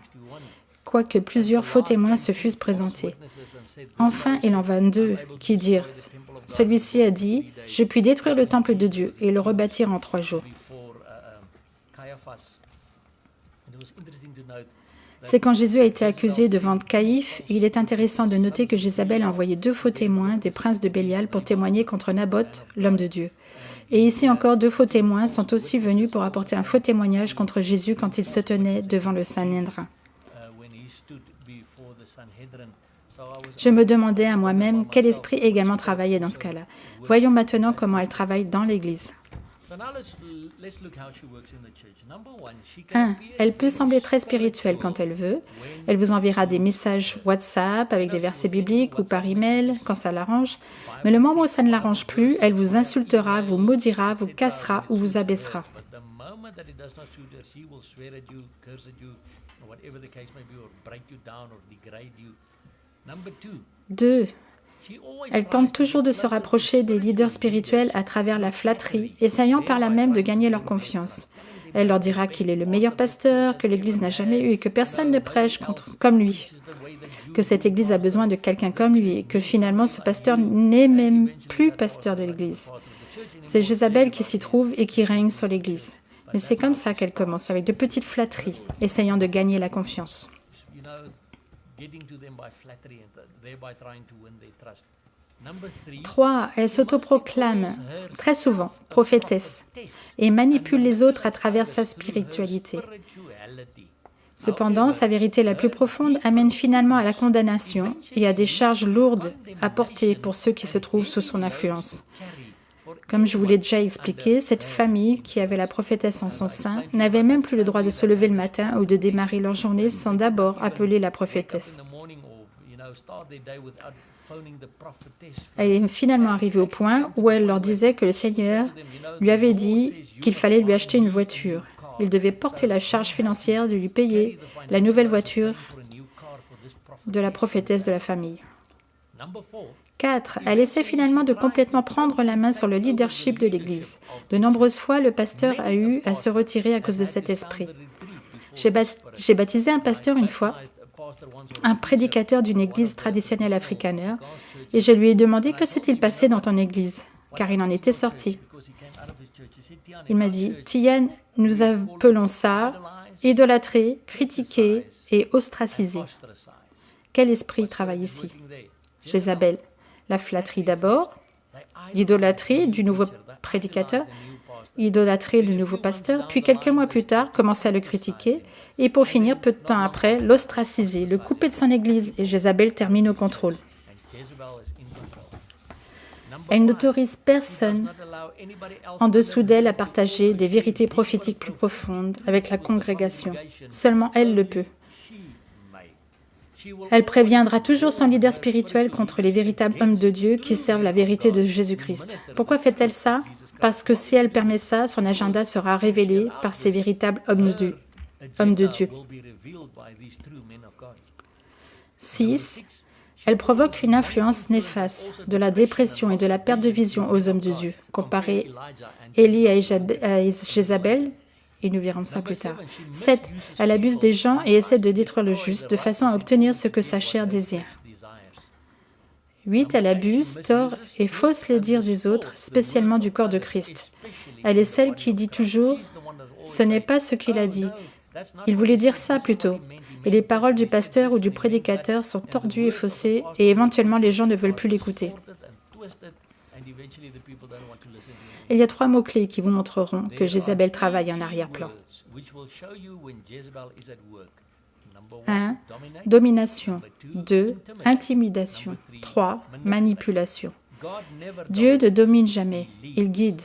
quoique plusieurs faux témoins se fussent présentés. Enfin, il en vint 2 qui dirent, « Celui-ci a dit, je puis détruire le temple de Dieu et le rebâtir en 3 jours. » C'est quand Jésus a été accusé devant Caïphe, il est intéressant de noter que Jézabel a envoyé 2 faux témoins, des princes de Bélial, pour témoigner contre Naboth, l'homme de Dieu. Et ici encore, 2 faux témoins sont aussi venus pour apporter un faux témoignage contre Jésus quand il se tenait devant le Sanhédrin. Je me demandais à moi-même quel esprit également travaillait dans ce cas-là. Voyons maintenant comment elle travaille dans l'Église. 1. Elle peut sembler très spirituelle quand elle veut. Elle vous enverra des messages WhatsApp avec des versets bibliques ou par email quand ça l'arrange. Mais le moment où ça ne l'arrange plus, elle vous insultera, vous maudira, vous cassera ou vous abaissera. 2. Elle tente toujours de se rapprocher des leaders spirituels à travers la flatterie, essayant par là même de gagner leur confiance. Elle leur dira qu'il est le meilleur pasteur que l'Église n'a jamais eu et que personne ne prêche comme lui, que cette Église a besoin de quelqu'un comme lui et que finalement ce pasteur n'est même plus pasteur de l'Église. C'est Jézabel qui s'y trouve et qui règne sur l'Église. Mais c'est comme ça qu'elle commence, avec de petites flatteries, essayant de gagner la confiance. 3. Elle s'autoproclame très souvent prophétesse et manipule les autres à travers sa spiritualité. Cependant, sa vérité la plus profonde amène finalement à la condamnation et à des charges lourdes à porter pour ceux qui se trouvent sous son influence. Comme je vous l'ai déjà expliqué, cette famille qui avait la prophétesse en son sein n'avait même plus le droit de se lever le matin ou de démarrer leur journée sans d'abord appeler la prophétesse. Elle est finalement arrivée au point où elle leur disait que le Seigneur lui avait dit qu'il fallait lui acheter une voiture. Il devait porter la charge financière de lui payer la nouvelle voiture de la prophétesse de la famille. 4. Elle essaie finalement de complètement prendre la main sur le leadership de l'Église. De nombreuses fois, le pasteur a eu à se retirer à cause de cet esprit. J'ai baptisé un pasteur une fois, un prédicateur d'une église traditionnelle afrikaner, et je lui ai demandé que s'est-il passé dans ton église, car il en était sorti. Il m'a dit, Tian, nous appelons ça idolâtrer, critiquer et ostraciser. Quel esprit travaille ici? Jézabel. La flatterie d'abord, l'idolâtrie du nouveau prédicateur, idolâtrer le nouveau pasteur, puis quelques mois plus tard, commencer à le critiquer, et pour finir, peu de temps après, l'ostraciser, le couper de son église, et Jézabel termine au contrôle. Elle n'autorise personne en dessous d'elle à partager des vérités prophétiques plus profondes avec la congrégation. Seulement elle le peut. Elle préviendra toujours son leader spirituel contre les véritables hommes de Dieu qui servent la vérité de Jésus-Christ. Pourquoi fait-elle ça? Parce que si elle permet ça, son agenda sera révélé par ces véritables hommes de Dieu. 6. Elle provoque une influence néfaste, de la dépression et de la perte de vision aux hommes de Dieu. Comparez Élie à Jézabel, et nous verrons ça plus tard. 7. Elle abuse des gens et essaie de détruire le juste, de façon à obtenir ce que sa chair désire. 8. Elle abuse, tord et fausse les dires des autres, spécialement du corps de Christ. Elle est celle qui dit toujours « ce n'est pas ce qu'il a dit ». Il voulait dire ça plutôt. Et les paroles du pasteur ou du prédicateur sont tordues et faussées, et éventuellement les gens ne veulent plus l'écouter. Il y a 3 mots-clés qui vous montreront que Jézabel travaille en arrière-plan. 1. Domination. 2. Intimidation. 3. Manipulation. Dieu ne domine jamais, il guide.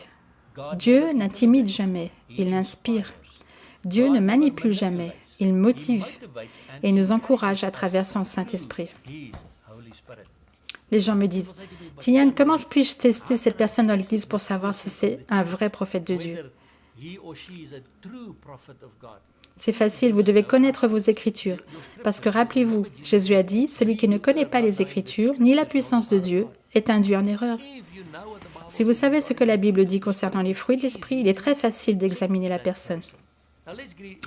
Dieu n'intimide jamais, il inspire. Dieu ne manipule jamais, il motive et nous encourage à travers son Saint-Esprit. Les gens me disent, « Tian, comment puis-je tester cette personne dans l'Église pour savoir si c'est un vrai prophète de Dieu ?» C'est facile, vous devez connaître vos Écritures. Parce que rappelez-vous, Jésus a dit, « Celui qui ne connaît pas les Écritures, ni la puissance de Dieu, est induit en erreur. » Si vous savez ce que la Bible dit concernant les fruits de l'Esprit, il est très facile d'examiner la personne.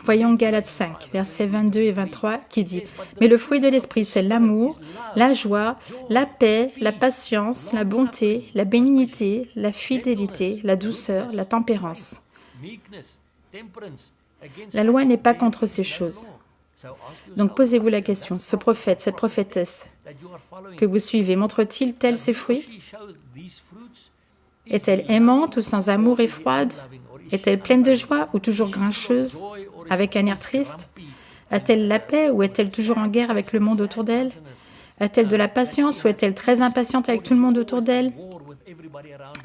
Voyons Galates 5, versets 22 et 23, qui dit « Mais le fruit de l'Esprit, c'est l'amour, la joie, la paix, la patience, la bonté, la bénignité, la fidélité, la douceur, la tempérance. » La loi n'est pas contre ces choses. Donc posez-vous la question, ce prophète, cette prophétesse que vous suivez, montre-t-il tels ses fruits? Est-elle aimante ou sans amour et froide? Est-elle pleine de joie ou toujours grincheuse, avec un air triste? A-t-elle la paix ou est-elle toujours en guerre avec le monde autour d'elle? A-t-elle de la patience ou est-elle très impatiente avec tout le monde autour d'elle?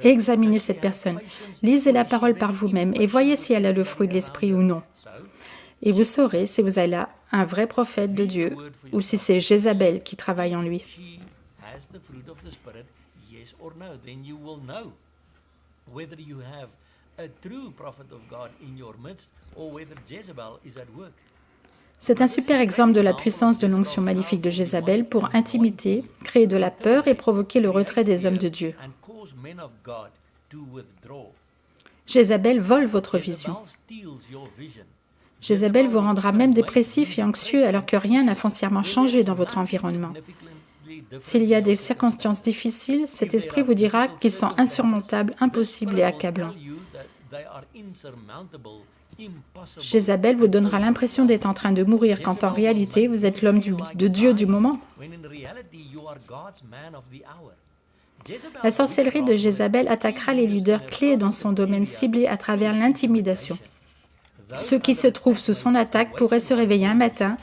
Examinez cette personne. Lisez la parole par vous-même et voyez si elle a le fruit de l'esprit ou non. Et vous saurez si vous avez là un vrai prophète de Dieu ou si c'est Jézabel qui travaille en lui. C'est un super exemple de la puissance de l'onction maléfique de Jézabel pour intimider, créer de la peur et provoquer le retrait des hommes de Dieu. Jézabel vole votre vision. Jézabel vous rendra même dépressif et anxieux alors que rien n'a foncièrement changé dans votre environnement. S'il y a des circonstances difficiles, cet esprit vous dira qu'ils sont insurmontables, impossibles et accablants. Jézabel vous donnera l'impression d'être en train de mourir quand en réalité vous êtes l'homme de Dieu du moment. La sorcellerie de Jézabel attaquera les leaders clés dans son domaine ciblé à travers l'intimidation. Ceux qui se trouvent sous son attaque pourraient se réveiller un matin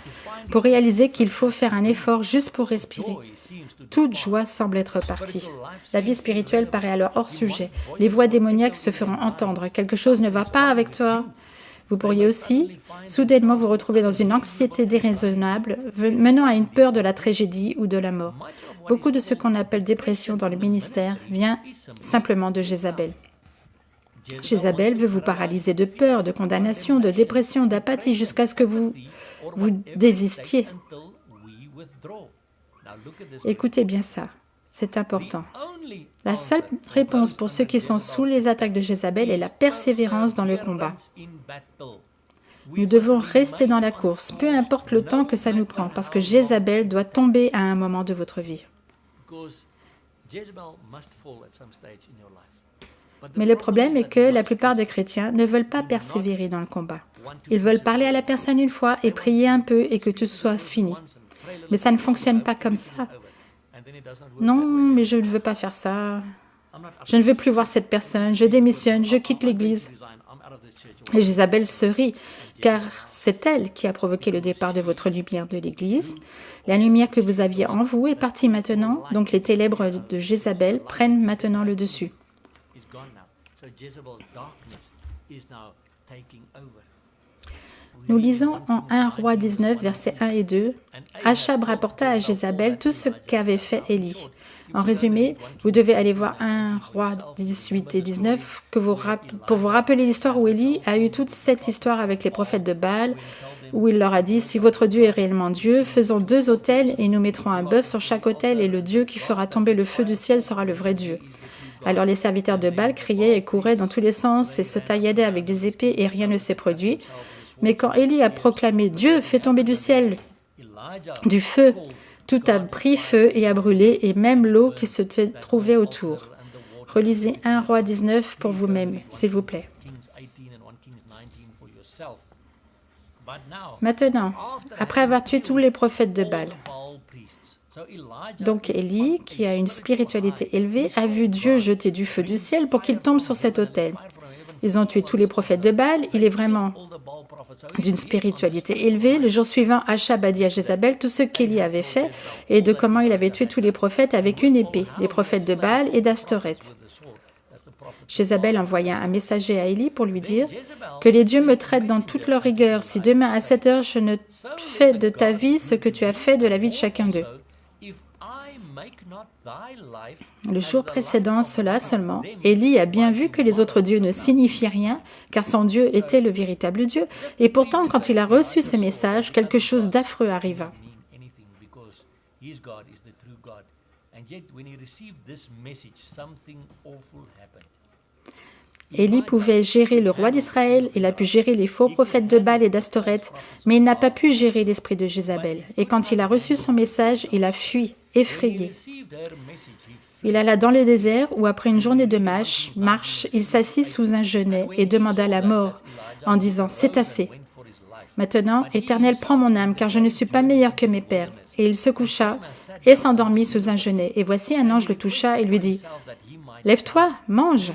pour réaliser qu'il faut faire un effort juste pour respirer. Toute joie semble être partie. La vie spirituelle paraît alors hors sujet. Les voix démoniaques se feront entendre. Quelque chose ne va pas avec toi. Vous pourriez aussi, soudainement, vous retrouver dans une anxiété déraisonnable, menant à une peur de la tragédie ou de la mort. Beaucoup de ce qu'on appelle dépression dans le ministère vient simplement de Jézabel. Jézabel veut vous paralyser de peur, de condamnation, de dépression, d'apathie, jusqu'à ce que vous désistiez. Écoutez bien ça, c'est important. La seule réponse pour ceux qui sont sous les attaques de Jézabel est la persévérance dans le combat. Nous devons rester dans la course, peu importe le temps que ça nous prend, parce que Jézabel doit tomber à un moment de votre vie. Mais le problème est que la plupart des chrétiens ne veulent pas persévérer dans le combat. Ils veulent parler à la personne une fois et prier un peu et que tout soit fini. Mais ça ne fonctionne pas comme ça. Non, mais je ne veux pas faire ça. Je ne veux plus voir cette personne. Je démissionne, je quitte l'Église. Et Jézabel se rit, car c'est elle qui a provoqué le départ de votre lumière de l'Église. La lumière que vous aviez en vous est partie maintenant, donc les ténèbres de Jézabel prennent maintenant le dessus. Nous lisons en 1 Roi 19, versets 1 et 2, « Achab rapporta à Jézabel tout ce qu'avait fait Élie. » En résumé, vous devez aller voir 1 Roi 18 et 19 pour vous rappeler l'histoire où Élie a eu toute cette histoire avec les prophètes de Baal, où il leur a dit « Si votre Dieu est réellement Dieu, faisons 2 autels et nous mettrons un bœuf sur chaque autel et le Dieu qui fera tomber le feu du ciel sera le vrai Dieu. » Alors les serviteurs de Baal criaient et couraient dans tous les sens et se tailladaient avec des épées et rien ne s'est produit. Mais quand Élie a proclamé « Dieu fait tomber du ciel du feu », tout a pris feu et a brûlé, et même l'eau qui se trouvait autour. Relisez 1 Roi 19 pour vous-même, s'il vous plaît. Maintenant, après avoir tué tous les prophètes de Baal, donc Élie, qui a une spiritualité élevée, a vu Dieu jeter du feu du ciel pour qu'il tombe sur cet autel. Ils ont tué tous les prophètes de Baal, il est vraiment d'une spiritualité élevée. Le jour suivant, Achab a dit à Jézabel tout ce qu'Élie avait fait et de comment il avait tué tous les prophètes avec une épée, les prophètes de Baal et d'Astoreth. Jézabel envoya un messager à Élie pour lui dire « Que les dieux me traitent dans toute leur rigueur, si demain à 7 heures je ne fais de ta vie ce que tu as fait de la vie de chacun d'eux. » Le jour précédent, cela seulement, Élie a bien vu que les autres dieux ne signifiaient rien, car son Dieu était le véritable Dieu. Et pourtant, quand il a reçu ce message, quelque chose d'affreux arriva. Élie pouvait gérer le roi d'Israël, il a pu gérer les faux prophètes de Baal et d'Astoreth, mais il n'a pas pu gérer l'esprit de Jézabel. Et quand il a reçu son message, il a fui, effrayé. Il alla dans le désert où, après une journée de marche, il s'assit sous un genêt et demanda la mort en disant « C'est assez. Maintenant, Éternel, prends mon âme, car je ne suis pas meilleur que mes pères. » Et il se coucha et s'endormit sous un genêt. Et voici un ange le toucha et lui dit « Lève-toi, mange. »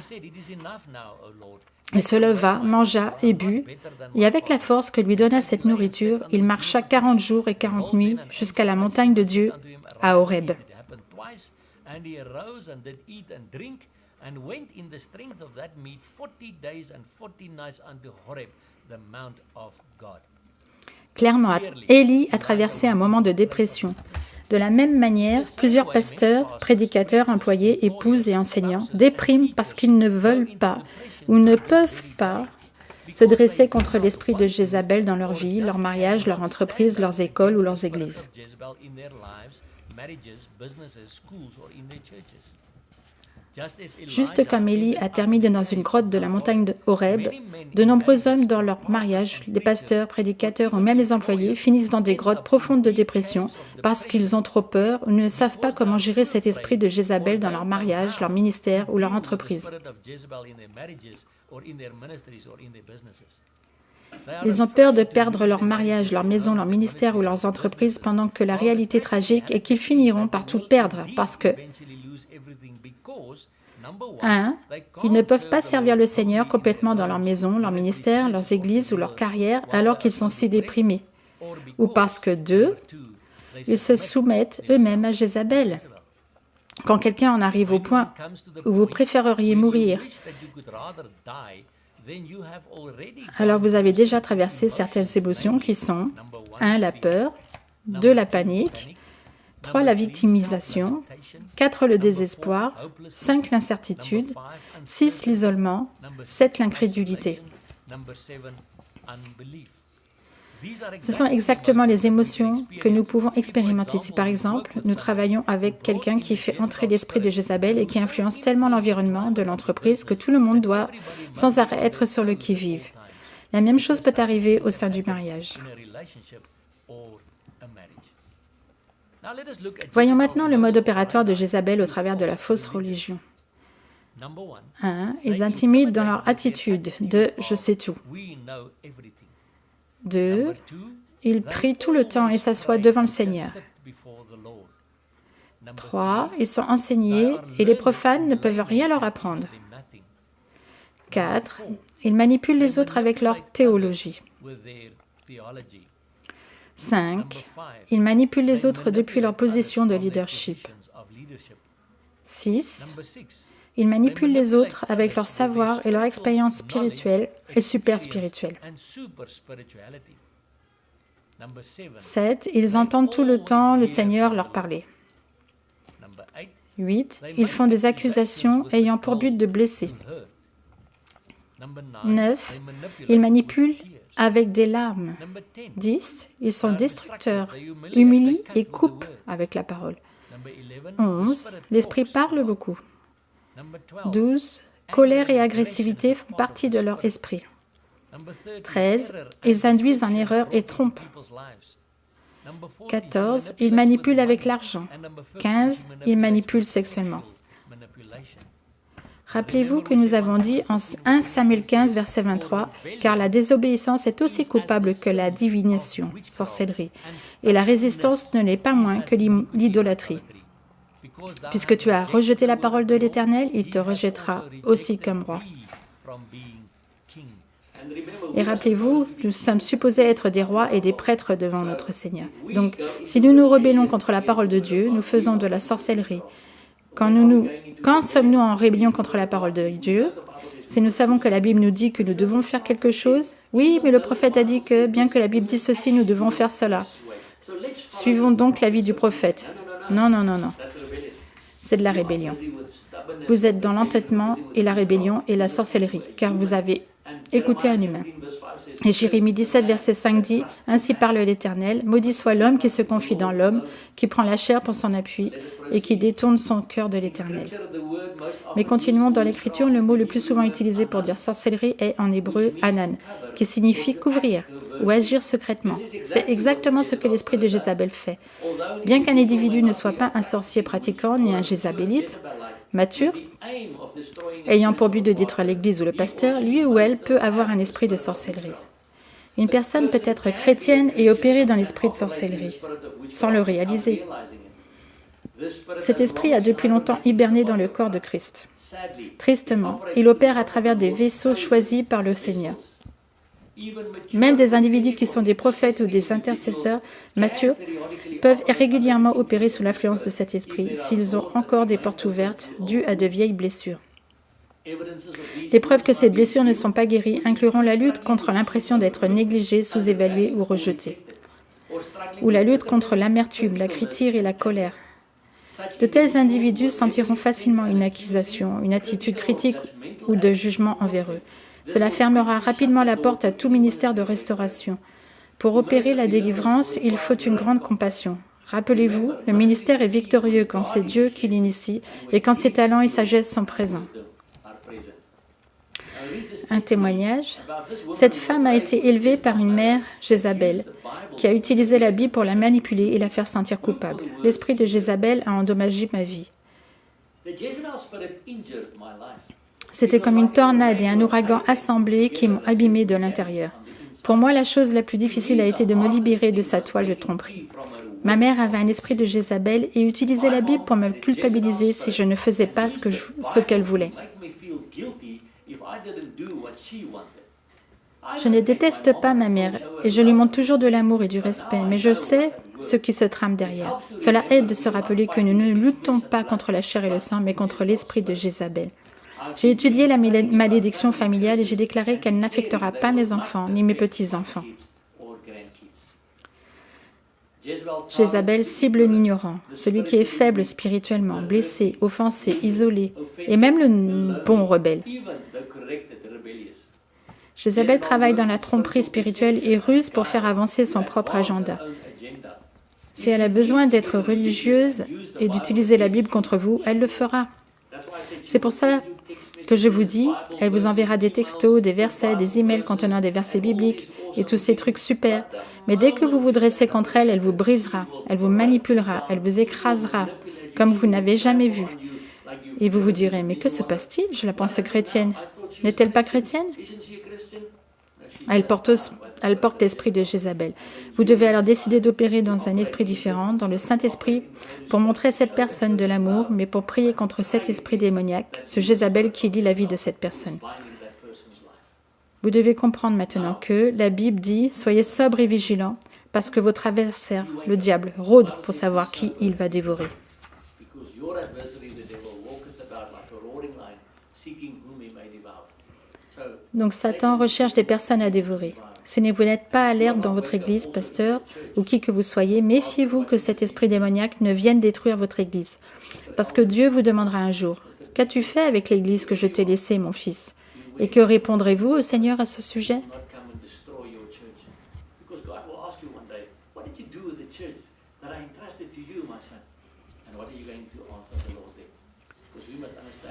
Il se leva, mangea et but, et avec la force que lui donna cette nourriture, il marcha 40 jours et 40 nuits jusqu'à la montagne de Dieu, à Horeb. Clairement, Élie a traversé un moment de dépression. De la même manière, plusieurs pasteurs, prédicateurs, employés, épouses et enseignants dépriment parce qu'ils ne veulent pas ou ne peuvent pas se dresser contre l'esprit de Jézabel dans leur vie, leur mariage, leur entreprise, leurs écoles ou leurs églises. Juste comme Élie a terminé dans une grotte de la montagne de Horeb, de nombreux hommes dans leur mariage, les pasteurs, prédicateurs ou même les employés finissent dans des grottes profondes de dépression parce qu'ils ont trop peur ou ne savent pas comment gérer cet esprit de Jézabel dans leur mariage, leur ministère ou leur entreprise. Ils ont peur de perdre leur mariage, leur maison, leur ministère ou leurs entreprises pendant que la réalité tragique est qu'ils finiront par tout perdre parce que 1. Ils ne peuvent pas servir le Seigneur complètement dans leur maison, leur ministère, leurs églises ou leur carrière alors qu'ils sont si déprimés. Ou parce que 2. Ils se soumettent eux-mêmes à Jézabel. Quand quelqu'un en arrive au point où vous préféreriez mourir, alors vous avez déjà traversé certaines émotions qui sont 1. La peur, 2. La panique, 3. La victimisation, 4. Le désespoir, 5. L'incertitude, 6. L'isolement, 7. L'incrédulité. Ce sont exactement les émotions que nous pouvons expérimenter. Si par exemple, nous travaillons avec quelqu'un qui fait entrer l'esprit de Jézabel et qui influence tellement l'environnement de l'entreprise que tout le monde doit sans arrêt être sur le qui-vive. La même chose peut arriver au sein du mariage. Voyons maintenant le mode opératoire de Jézabel au travers de la fausse religion. 1. Ils intimident dans leur attitude de « je sais tout ». 2. Ils prient tout le temps et s'assoient devant le Seigneur. 3. Ils sont enseignés et les profanes ne peuvent rien leur apprendre. 4. Ils manipulent les autres avec leur théologie. 5. Ils manipulent les autres depuis leur position de leadership. 6. Ils manipulent les autres avec leur savoir et leur expérience spirituelle et super spirituelle. 7. Ils entendent tout le temps le Seigneur leur parler. 8. Ils font des accusations ayant pour but de blesser. 9. Ils manipulent avec des larmes. 10. Ils sont destructeurs, humilient et coupent avec la parole. 11. L'esprit parle beaucoup. 12. Colère et agressivité font partie de leur esprit. 13. Ils induisent en erreur et trompent. 14. Ils manipulent avec l'argent. 15. Ils manipulent sexuellement. Rappelez-vous que nous avons dit en 1 Samuel 15, verset 23, « Car la désobéissance est aussi coupable que la divination, sorcellerie, et la résistance ne l'est pas moins que l'idolâtrie. Puisque tu as rejeté la parole de l'Éternel, il te rejettera aussi comme roi. » Et rappelez-vous, nous sommes supposés être des rois et des prêtres devant notre Seigneur. Donc, si nous nous rebellons contre la parole de Dieu, nous faisons de la sorcellerie. Quand sommes-nous en rébellion contre la parole de Dieu? Si nous savons que la Bible nous dit que nous devons faire quelque chose, oui, mais le prophète a dit que, bien que la Bible dise ceci, nous devons faire cela. Suivons donc l'avis du prophète. Non, non, non, non. C'est de la rébellion. Vous êtes dans l'entêtement et la rébellion et la sorcellerie, car vous avez écouté un humain. Et Jérémie 17, verset 5 dit, « Ainsi parle l'Éternel, maudit soit l'homme qui se confie dans l'homme, qui prend la chair pour son appui et qui détourne son cœur de l'Éternel. » Mais continuons dans l'Écriture, le mot le plus souvent utilisé pour dire sorcellerie est en hébreu « anan », qui signifie couvrir ou agir secrètement. C'est exactement ce que l'esprit de Jézabel fait. Bien qu'un individu ne soit pas un sorcier pratiquant ni un jézabélite mature, ayant pour but de détruire l'Église ou le pasteur, lui ou elle peut avoir un esprit de sorcellerie. Une personne peut être chrétienne et opérer dans l'esprit de sorcellerie, sans le réaliser. Cet esprit a depuis longtemps hiberné dans le corps de Christ. Tristement, il opère à travers des vaisseaux choisis par le Seigneur. Même des individus qui sont des prophètes ou des intercesseurs matures peuvent régulièrement opérer sous l'influence de cet esprit s'ils ont encore des portes ouvertes dues à de vieilles blessures. Les preuves que ces blessures ne sont pas guéries incluront la lutte contre l'impression d'être négligé, sous-évalué ou rejeté, ou la lutte contre l'amertume, la critique et la colère. De tels individus sentiront facilement une accusation, une attitude critique ou de jugement envers eux. Cela fermera rapidement la porte à tout ministère de restauration. Pour opérer la délivrance, il faut une grande compassion. Rappelez-vous, le ministère est victorieux quand c'est Dieu qui l'initie et quand ses talents et sagesse sont présents. Un témoignage. Cette femme a été élevée par une mère, Jézabel, qui a utilisé la Bible pour la manipuler et la faire sentir coupable. L'esprit de Jézabel a endommagé ma vie. C'était comme une tornade et un ouragan assemblés qui m'ont abîmé de l'intérieur. Pour moi, la chose la plus difficile a été de me libérer de sa toile de tromperie. Ma mère avait un esprit de Jézabel et utilisait la Bible pour me culpabiliser si je ne faisais pas ce qu'elle voulait. Je ne déteste pas ma mère et je lui montre toujours de l'amour et du respect, mais je sais ce qui se trame derrière. Cela aide de se rappeler que nous ne luttons pas contre la chair et le sang, mais contre l'esprit de Jézabel. J'ai étudié la malédiction familiale et j'ai déclaré qu'elle n'affectera pas mes enfants ni mes petits-enfants. Jézabel cible l'ignorant, celui qui est faible spirituellement, blessé, offensé, isolé, et même le bon rebelle. Jézabel travaille dans la tromperie spirituelle et ruse pour faire avancer son propre agenda. Si elle a besoin d'être religieuse et d'utiliser la Bible contre vous, elle le fera. C'est pour ça que je vous dis, elle vous enverra des textos, des versets, des emails contenant des versets bibliques et tous ces trucs super. Mais dès que vous vous dressez contre elle, elle vous brisera, elle vous manipulera, elle vous écrasera, comme vous n'avez jamais vu. Et vous vous direz, mais que se passe-t-il? Je la pense chrétienne. N'est-elle pas chrétienne? Elle porte l'esprit de Jézabel. Vous devez alors décider d'opérer dans un esprit différent, dans le Saint-Esprit, pour montrer à cette personne de l'amour, mais pour prier contre cet esprit démoniaque, ce Jézabel qui lie la vie de cette personne. Vous devez comprendre maintenant que la Bible dit « Soyez sobres et vigilants, parce que votre adversaire, le diable, rôde pour savoir qui il va dévorer. » Donc Satan recherche des personnes à dévorer. Si vous n'êtes pas alerte dans votre église, pasteur, ou qui que vous soyez, méfiez-vous que cet esprit démoniaque ne vienne détruire votre église. Parce que Dieu vous demandera un jour, « Qu'as-tu fait avec l'église que je t'ai laissée, mon fils ?» Et que répondrez-vous au Seigneur à ce sujet?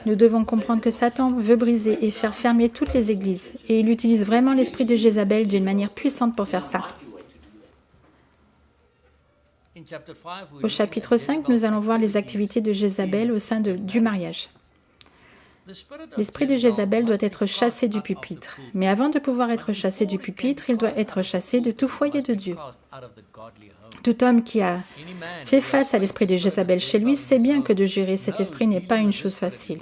Nous devons comprendre que Satan veut briser et faire fermer toutes les églises. Et il utilise vraiment l'esprit de Jézabel d'une manière puissante pour faire ça. Au chapitre 5, nous allons voir les activités de Jézabel au sein du mariage. L'esprit de Jézabel doit être chassé du pupitre. Mais avant de pouvoir être chassé du pupitre, il doit être chassé de tout foyer de Dieu. Tout homme qui a fait face à l'esprit de Jézabel chez lui sait bien que de gérer cet esprit n'est pas une chose facile.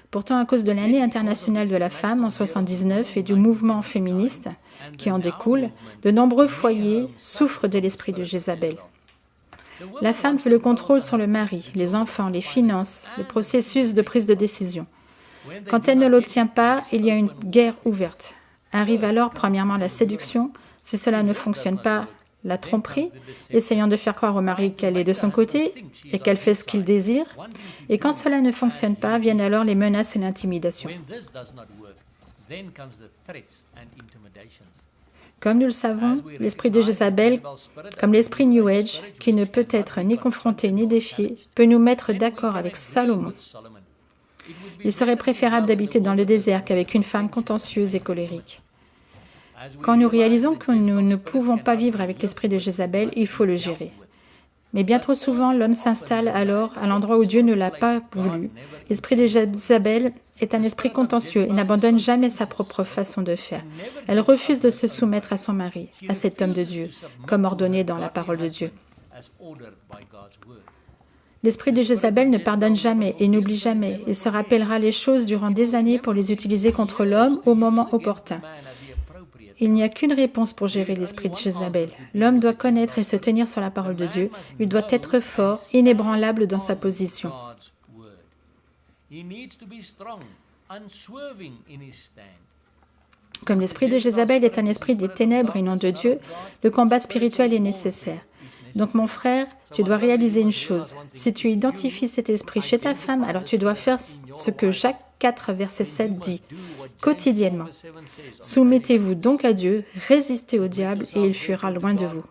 Pourtant, à cause de l'année internationale de la femme en 1979 et du mouvement féministe qui en découle, de nombreux foyers souffrent de l'esprit de Jézabel. La femme veut le contrôle sur le mari, les enfants, les finances, le processus de prise de décision. Quand elle ne l'obtient pas, il y a une guerre ouverte. Arrive alors premièrement la séduction. Si cela ne fonctionne pas, la tromperie, essayant de faire croire au mari qu'elle est de son côté et qu'elle fait ce qu'il désire. Et quand cela ne fonctionne pas, viennent alors les menaces et l'intimidation. Comme nous le savons, l'esprit de Jézabel, comme l'esprit New Age, qui ne peut être ni confronté ni défié, peut nous mettre d'accord avec Salomon. Il serait préférable d'habiter dans le désert qu'avec une femme contentieuse et colérique. Quand nous réalisons que nous ne pouvons pas vivre avec l'esprit de Jézabel, il faut le gérer. Mais bien trop souvent, l'homme s'installe alors à l'endroit où Dieu ne l'a pas voulu. L'esprit de Jézabel est un esprit contentieux et n'abandonne jamais sa propre façon de faire. Elle refuse de se soumettre à son mari, à cet homme de Dieu, comme ordonné dans la parole de Dieu. L'esprit de Jézabel ne pardonne jamais et n'oublie jamais. Il se rappellera les choses durant des années pour les utiliser contre l'homme au moment opportun. Il n'y a qu'une réponse pour gérer l'esprit de Jézabel. L'homme doit connaître et se tenir sur la parole de Dieu. Il doit être fort, inébranlable dans sa position. Comme l'esprit de Jézabel est un esprit des ténèbres et non de Dieu, le combat spirituel est nécessaire. Donc mon frère, tu dois réaliser une chose. Si tu identifies cet esprit chez ta femme, alors tu dois faire ce que Jacques 4, verset 7 dit, quotidiennement. Soumettez-vous donc à Dieu, résistez au diable et il fuira loin de vous.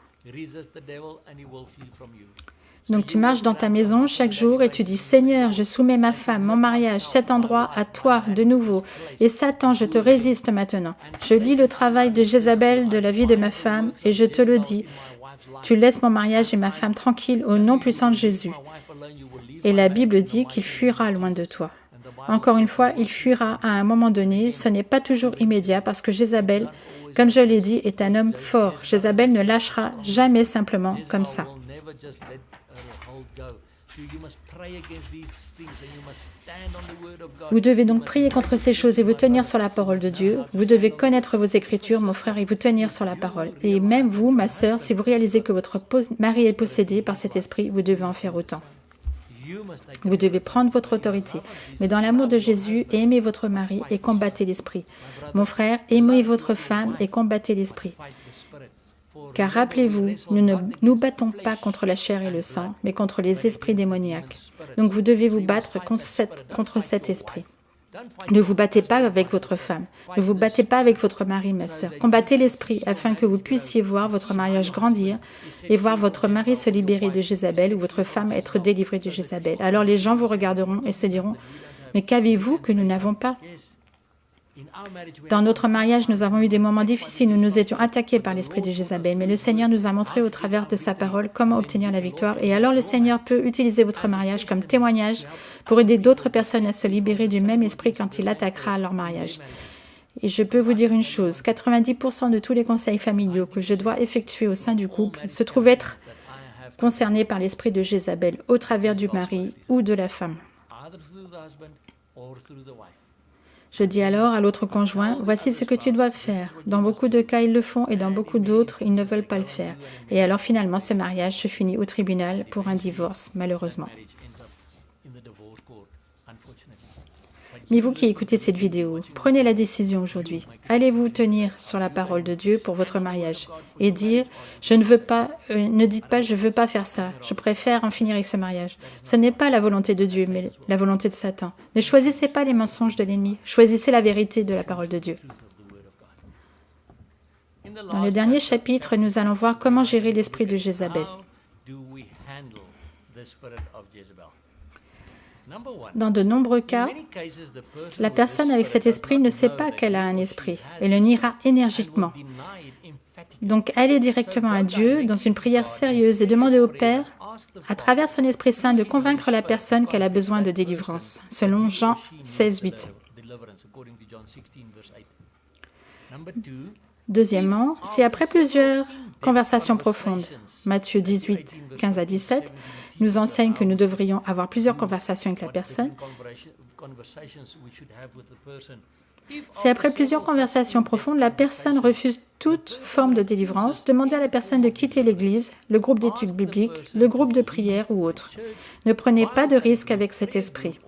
Donc tu marches dans ta maison chaque jour et tu dis, Seigneur, je soumets ma femme, mon mariage, cet endroit à toi de nouveau. Et Satan, je te résiste maintenant. Je lis le travail de Jézabel de la vie de ma femme et je te le dis. Tu laisses mon mariage et ma femme tranquille au nom puissant de Jésus. Et la Bible dit qu'il fuira loin de toi. Encore une fois, il fuira à un moment donné. Ce n'est pas toujours immédiat parce que Jézabel, comme je l'ai dit, est un homme fort. Jézabel ne lâchera jamais simplement comme ça. Vous devez donc prier contre ces choses et vous tenir sur la parole de Dieu. Vous devez connaître vos Écritures, mon frère, et vous tenir sur la parole. Et même vous, ma sœur, si vous réalisez que votre mari est possédé par cet esprit, vous devez en faire autant. Vous devez prendre votre autorité. Mais dans l'amour de Jésus, aimez votre mari et combattez l'esprit. Mon frère, aimez votre femme et combattez l'esprit. Car rappelez-vous, nous ne nous battons pas contre la chair et le sang, mais contre les esprits démoniaques. Donc vous devez vous battre contre cet esprit. Ne vous battez pas avec votre femme. Ne vous battez pas avec votre mari, ma sœur. Combattez l'esprit afin que vous puissiez voir votre mariage grandir et voir votre mari se libérer de Jézabel ou votre femme être délivrée de Jézabel. Alors les gens vous regarderont et se diront, « Mais qu'avez-vous que nous n'avons pas ?» Dans notre mariage, nous avons eu des moments difficiles où nous étions attaqués par l'esprit de Jézabel, mais le Seigneur nous a montré au travers de sa parole comment obtenir la victoire. Et alors le Seigneur peut utiliser votre mariage comme témoignage pour aider d'autres personnes à se libérer du même esprit quand il attaquera leur mariage. Et je peux vous dire une chose, 90% de tous les conseils familiaux que je dois effectuer au sein du couple se trouvent être concernés par l'esprit de Jézabel au travers du mari ou de la femme. Je dis alors à l'autre conjoint, voici ce que tu dois faire. Dans beaucoup de cas, ils le font et dans beaucoup d'autres, ils ne veulent pas le faire. Et alors finalement, ce mariage se finit au tribunal pour un divorce, malheureusement. Mais vous qui écoutez cette vidéo, prenez la décision aujourd'hui. Allez-vous tenir sur la parole de Dieu pour votre mariage et dire, je ne veux pas, ne dites pas, je ne veux pas faire ça, je préfère en finir avec ce mariage. Ce n'est pas la volonté de Dieu, mais la volonté de Satan. Ne choisissez pas les mensonges de l'ennemi, choisissez la vérité de la parole de Dieu. Dans le dernier chapitre, nous allons voir comment gérer l'esprit de Jézabel. Dans de nombreux cas, la personne avec cet esprit ne sait pas qu'elle a un esprit et le niera énergiquement. Donc, allez directement à Dieu dans une prière sérieuse et demandez au Père, à travers son Esprit Saint, de convaincre la personne qu'elle a besoin de délivrance, selon Jean 16, 8. Deuxièmement, si après plusieurs conversations profondes, Matthieu 18, 15 à 17, nous enseigne que nous devrions avoir plusieurs conversations avec la personne. Si après plusieurs conversations profondes, la personne refuse toute forme de délivrance, demandez à la personne de quitter l'Église, le groupe d'études bibliques, le groupe de prière ou autre. Ne prenez pas de risque avec cet esprit.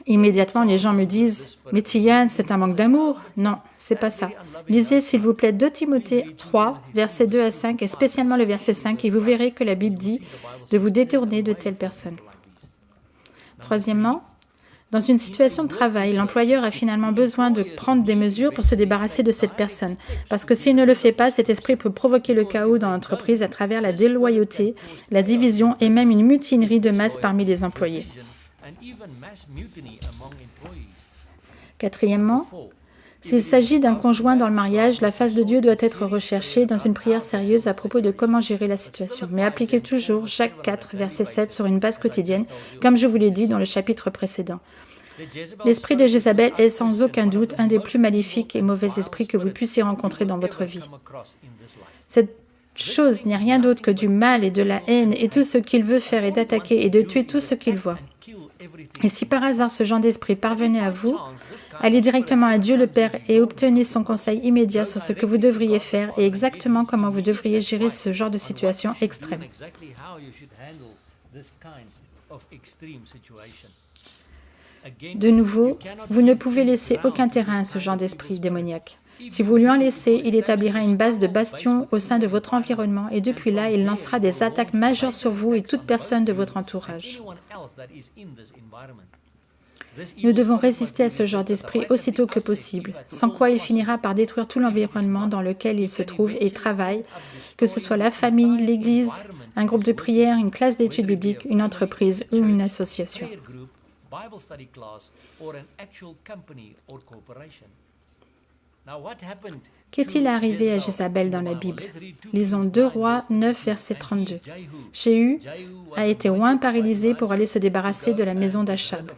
Immédiatement, les gens me disent « Mais Tiane, c'est un manque d'amour ?» Non, c'est pas ça. Lisez s'il vous plaît 2 Timothée 3, versets 2 à 5, et spécialement le verset 5, et vous verrez que la Bible dit de vous détourner de telles personnes. Troisièmement, dans une situation de travail, l'employeur a finalement besoin de prendre des mesures pour se débarrasser de cette personne. Parce que s'il ne le fait pas, cet esprit peut provoquer le chaos dans l'entreprise à travers la déloyauté, la division et même une mutinerie de masse parmi les employés. Quatrièmement, s'il s'agit d'un conjoint dans le mariage, la face de Dieu doit être recherchée dans une prière sérieuse à propos de comment gérer la situation. Mais appliquez toujours Jacques 4, verset 7 sur une base quotidienne, comme je vous l'ai dit dans le chapitre précédent. L'esprit de Jézabel est sans aucun doute un des plus maléfiques et mauvais esprits que vous puissiez rencontrer dans votre vie. chose n'est rien d'autre que du mal et de la haine, et tout ce qu'il veut faire est d'attaquer et de tuer tout ce qu'il voit. Et si par hasard ce genre d'esprit parvenait à vous, allez directement à Dieu le Père et obtenez son conseil immédiat sur ce que vous devriez faire et exactement comment vous devriez gérer ce genre de situation extrême. De nouveau, vous ne pouvez laisser aucun terrain à ce genre d'esprit démoniaque. Si vous lui en laissez, il établira une base de bastion au sein de votre environnement et depuis là, il lancera des attaques majeures sur vous et toute personne de votre entourage. Nous devons résister à ce genre d'esprit aussitôt que possible, sans quoi il finira par détruire tout l'environnement dans lequel il se trouve et travaille, que ce soit la famille, l'église, un groupe de prière, une classe d'études bibliques, une entreprise ou une association. Qu'est-il arrivé à Jézabel dans la Bible? Lisons 2 Rois 9, verset 32. Jéhu a été oint par Élisée pour aller se débarrasser de la maison d'Achab.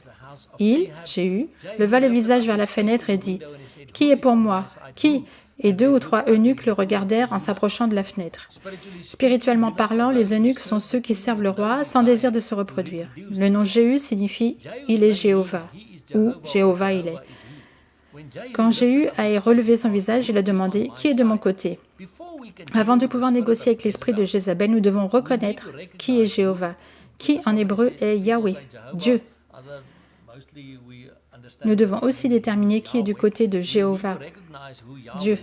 Il, Jéhu, leva le visage vers la fenêtre et dit « Qui est pour moi? Qui ?» Et 2 ou 3 eunuques le regardèrent en s'approchant de la fenêtre. Spirituellement parlant, les eunuques sont ceux qui servent le roi sans désir de se reproduire. Le nom Jéhu signifie « Il est Jéhovah » ou « Jéhovah il est ». Quand Jéhu a relevé son visage, il a demandé « Qui est de mon côté ?» Avant de pouvoir négocier avec l'esprit de Jézabel, nous devons reconnaître qui est Jéhovah, qui en hébreu est Yahweh, Dieu. Nous devons aussi déterminer qui est du côté de Jéhovah, Dieu.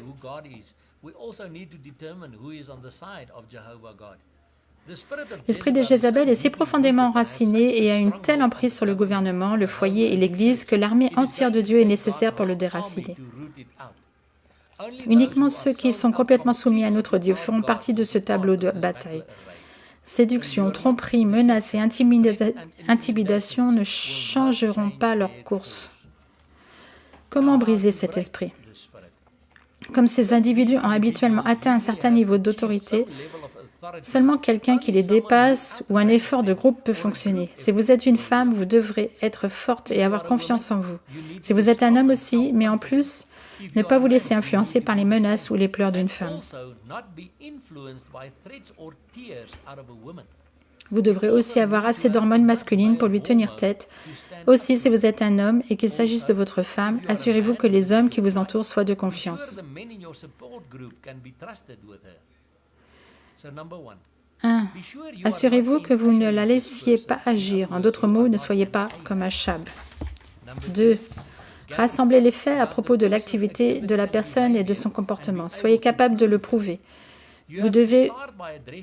L'esprit de Jézabel est si profondément enraciné et a une telle emprise sur le gouvernement, le foyer et l'Église que l'armée entière de Dieu est nécessaire pour le déraciner. Uniquement ceux qui sont complètement soumis à notre Dieu feront partie de ce tableau de bataille. Séduction, tromperie, menaces et intimidation ne changeront pas leur course. Comment briser cet esprit? Comme ces individus ont habituellement atteint un certain niveau d'autorité, seulement quelqu'un qui les dépasse ou un effort de groupe peut fonctionner. Si vous êtes une femme, vous devrez être forte et avoir confiance en vous. Si vous êtes un homme aussi, mais en plus, ne pas vous laisser influencer par les menaces ou les pleurs d'une femme. Vous devrez aussi avoir assez d'hormones masculines pour lui tenir tête. Aussi, si vous êtes un homme et qu'il s'agisse de votre femme, assurez-vous que les hommes qui vous entourent soient de confiance. 1. Assurez-vous que vous ne la laissiez pas agir. En d'autres mots, ne soyez pas comme Achab. 2. Rassemblez les faits à propos de l'activité de la personne et de son comportement. Soyez capable de le prouver. Vous devez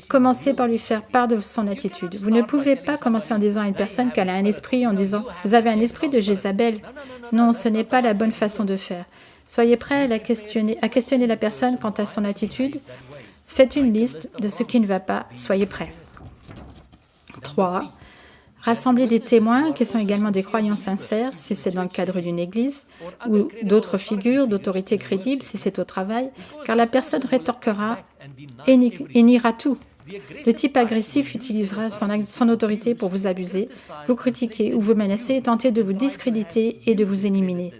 commencer par lui faire part de son attitude. Vous ne pouvez pas commencer en disant à une personne qu'elle a un esprit, en disant « Vous avez un esprit de Jézabel ». Non, ce n'est pas la bonne façon de faire. Soyez prêt à questionner la personne quant à son attitude. Faites une liste de ce qui ne va pas. Soyez prêts. 3. Rassemblez des témoins qui sont également des croyants sincères, si c'est dans le cadre d'une église, ou d'autres figures d'autorité crédibles, si c'est au travail, car la personne rétorquera et niera tout. Le type agressif utilisera son autorité pour vous abuser, vous critiquer ou vous menacer et tenter de vous discréditer et de vous éliminer.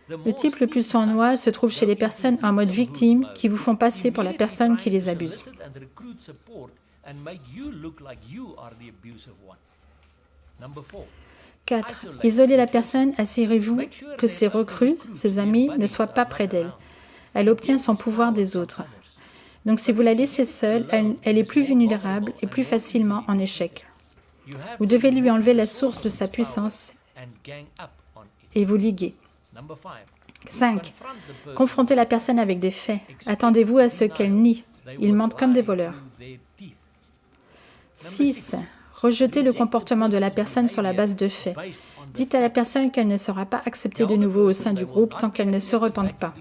Le type le plus sournois se trouve chez les personnes en mode victime qui vous font passer pour la personne qui les abuse. 4. Isolez la personne, assurez-vous que ses recrues, ses amis, ne soient pas près d'elle. Elle obtient son pouvoir des autres. Donc si vous la laissez seule, elle est plus vulnérable et plus facilement en échec. Vous devez lui enlever la source de sa puissance et vous liguer. 5. Confrontez la personne avec des faits. Attendez-vous à ce qu'elle nie. Ils mentent comme des voleurs. 6. Rejetez le comportement de la personne sur la base de faits. Dites à la personne qu'elle ne sera pas acceptée de nouveau au sein du groupe tant qu'elle ne se repente pas.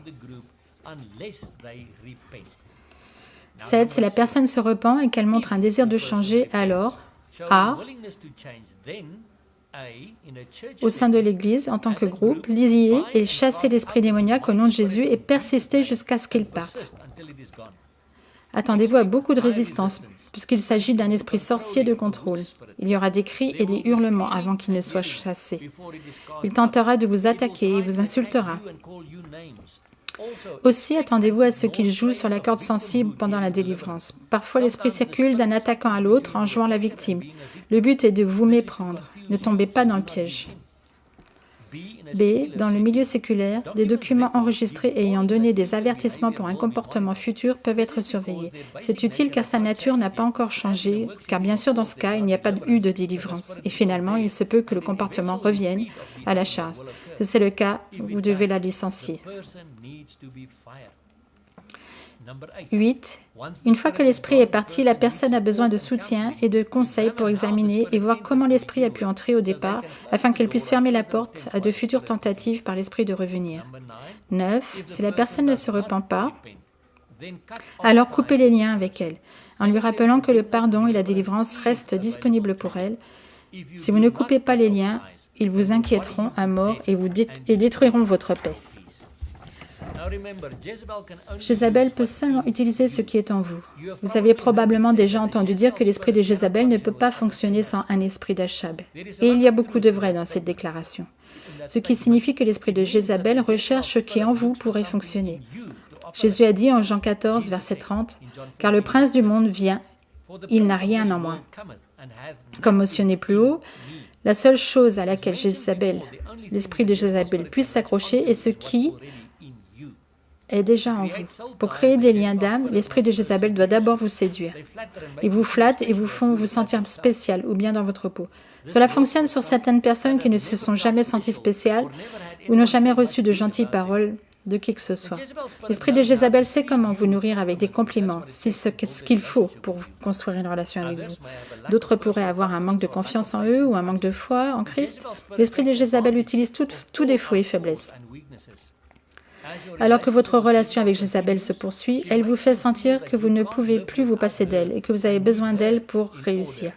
7. Si la personne se repent et qu'elle montre un désir de changer, alors A. Au sein de l'Église, en tant que groupe, liez et chassez l'esprit démoniaque au nom de Jésus et persistez jusqu'à ce qu'il parte. Attendez-vous à beaucoup de résistance, puisqu'il s'agit d'un esprit sorcier de contrôle. Il y aura des cris et des hurlements avant qu'il ne soit chassé. Il tentera de vous attaquer et vous insultera. Aussi, attendez-vous à ce qu'il joue sur la corde sensible pendant la délivrance. Parfois, l'esprit circule d'un attaquant à l'autre en jouant la victime. Le but est de vous méprendre. Ne tombez pas dans le piège. B. Dans le milieu séculaire, des documents enregistrés ayant donné des avertissements pour un comportement futur peuvent être surveillés. C'est utile car sa nature n'a pas encore changé, car bien sûr dans ce cas, il n'y a pas eu de délivrance. Et finalement, il se peut que le comportement revienne à la charge. Si c'est le cas, vous devez la licencier. 8. Une fois que l'esprit est parti, la personne a besoin de soutien et de conseils pour examiner et voir comment l'esprit a pu entrer au départ afin qu'elle puisse fermer la porte à de futures tentatives par l'esprit de revenir. 9. Si la personne ne se repent pas, alors coupez les liens avec elle, en lui rappelant que le pardon et la délivrance restent disponibles pour elle. Si vous ne coupez pas les liens, ils vous inquiéteront à mort et détruiront votre paix. Jézabel peut seulement utiliser ce qui est en vous. Vous avez probablement déjà entendu dire que l'esprit de Jézabel ne peut pas fonctionner sans un esprit d'Achab. Et il y a beaucoup de vrai dans cette déclaration. Ce qui signifie que l'esprit de Jézabel recherche ce qui en vous pourrait fonctionner. Jésus a dit en Jean 14, verset 30, « Car le prince du monde vient, il n'a rien en moi. » Comme mentionné plus haut, la seule chose à laquelle l'esprit de Jézabel puisse s'accrocher est ce qui est déjà en vous. Pour créer des liens d'âme, l'esprit de Jézabel doit d'abord vous séduire. Ils vous flattent et vous font vous sentir spécial ou bien dans votre peau. Cela fonctionne sur certaines personnes qui ne se sont jamais senties spéciales ou n'ont jamais reçu de gentilles paroles de qui que ce soit. L'esprit de Jézabel sait comment vous nourrir avec des compliments, c'est ce qu'il faut pour construire une relation avec vous. D'autres pourraient avoir un manque de confiance en eux ou un manque de foi en Christ. L'esprit de Jézabel utilise tout défaut et faiblesse. Alors que votre relation avec Jézabel se poursuit, elle vous fait sentir que vous ne pouvez plus vous passer d'elle et que vous avez besoin d'elle pour réussir.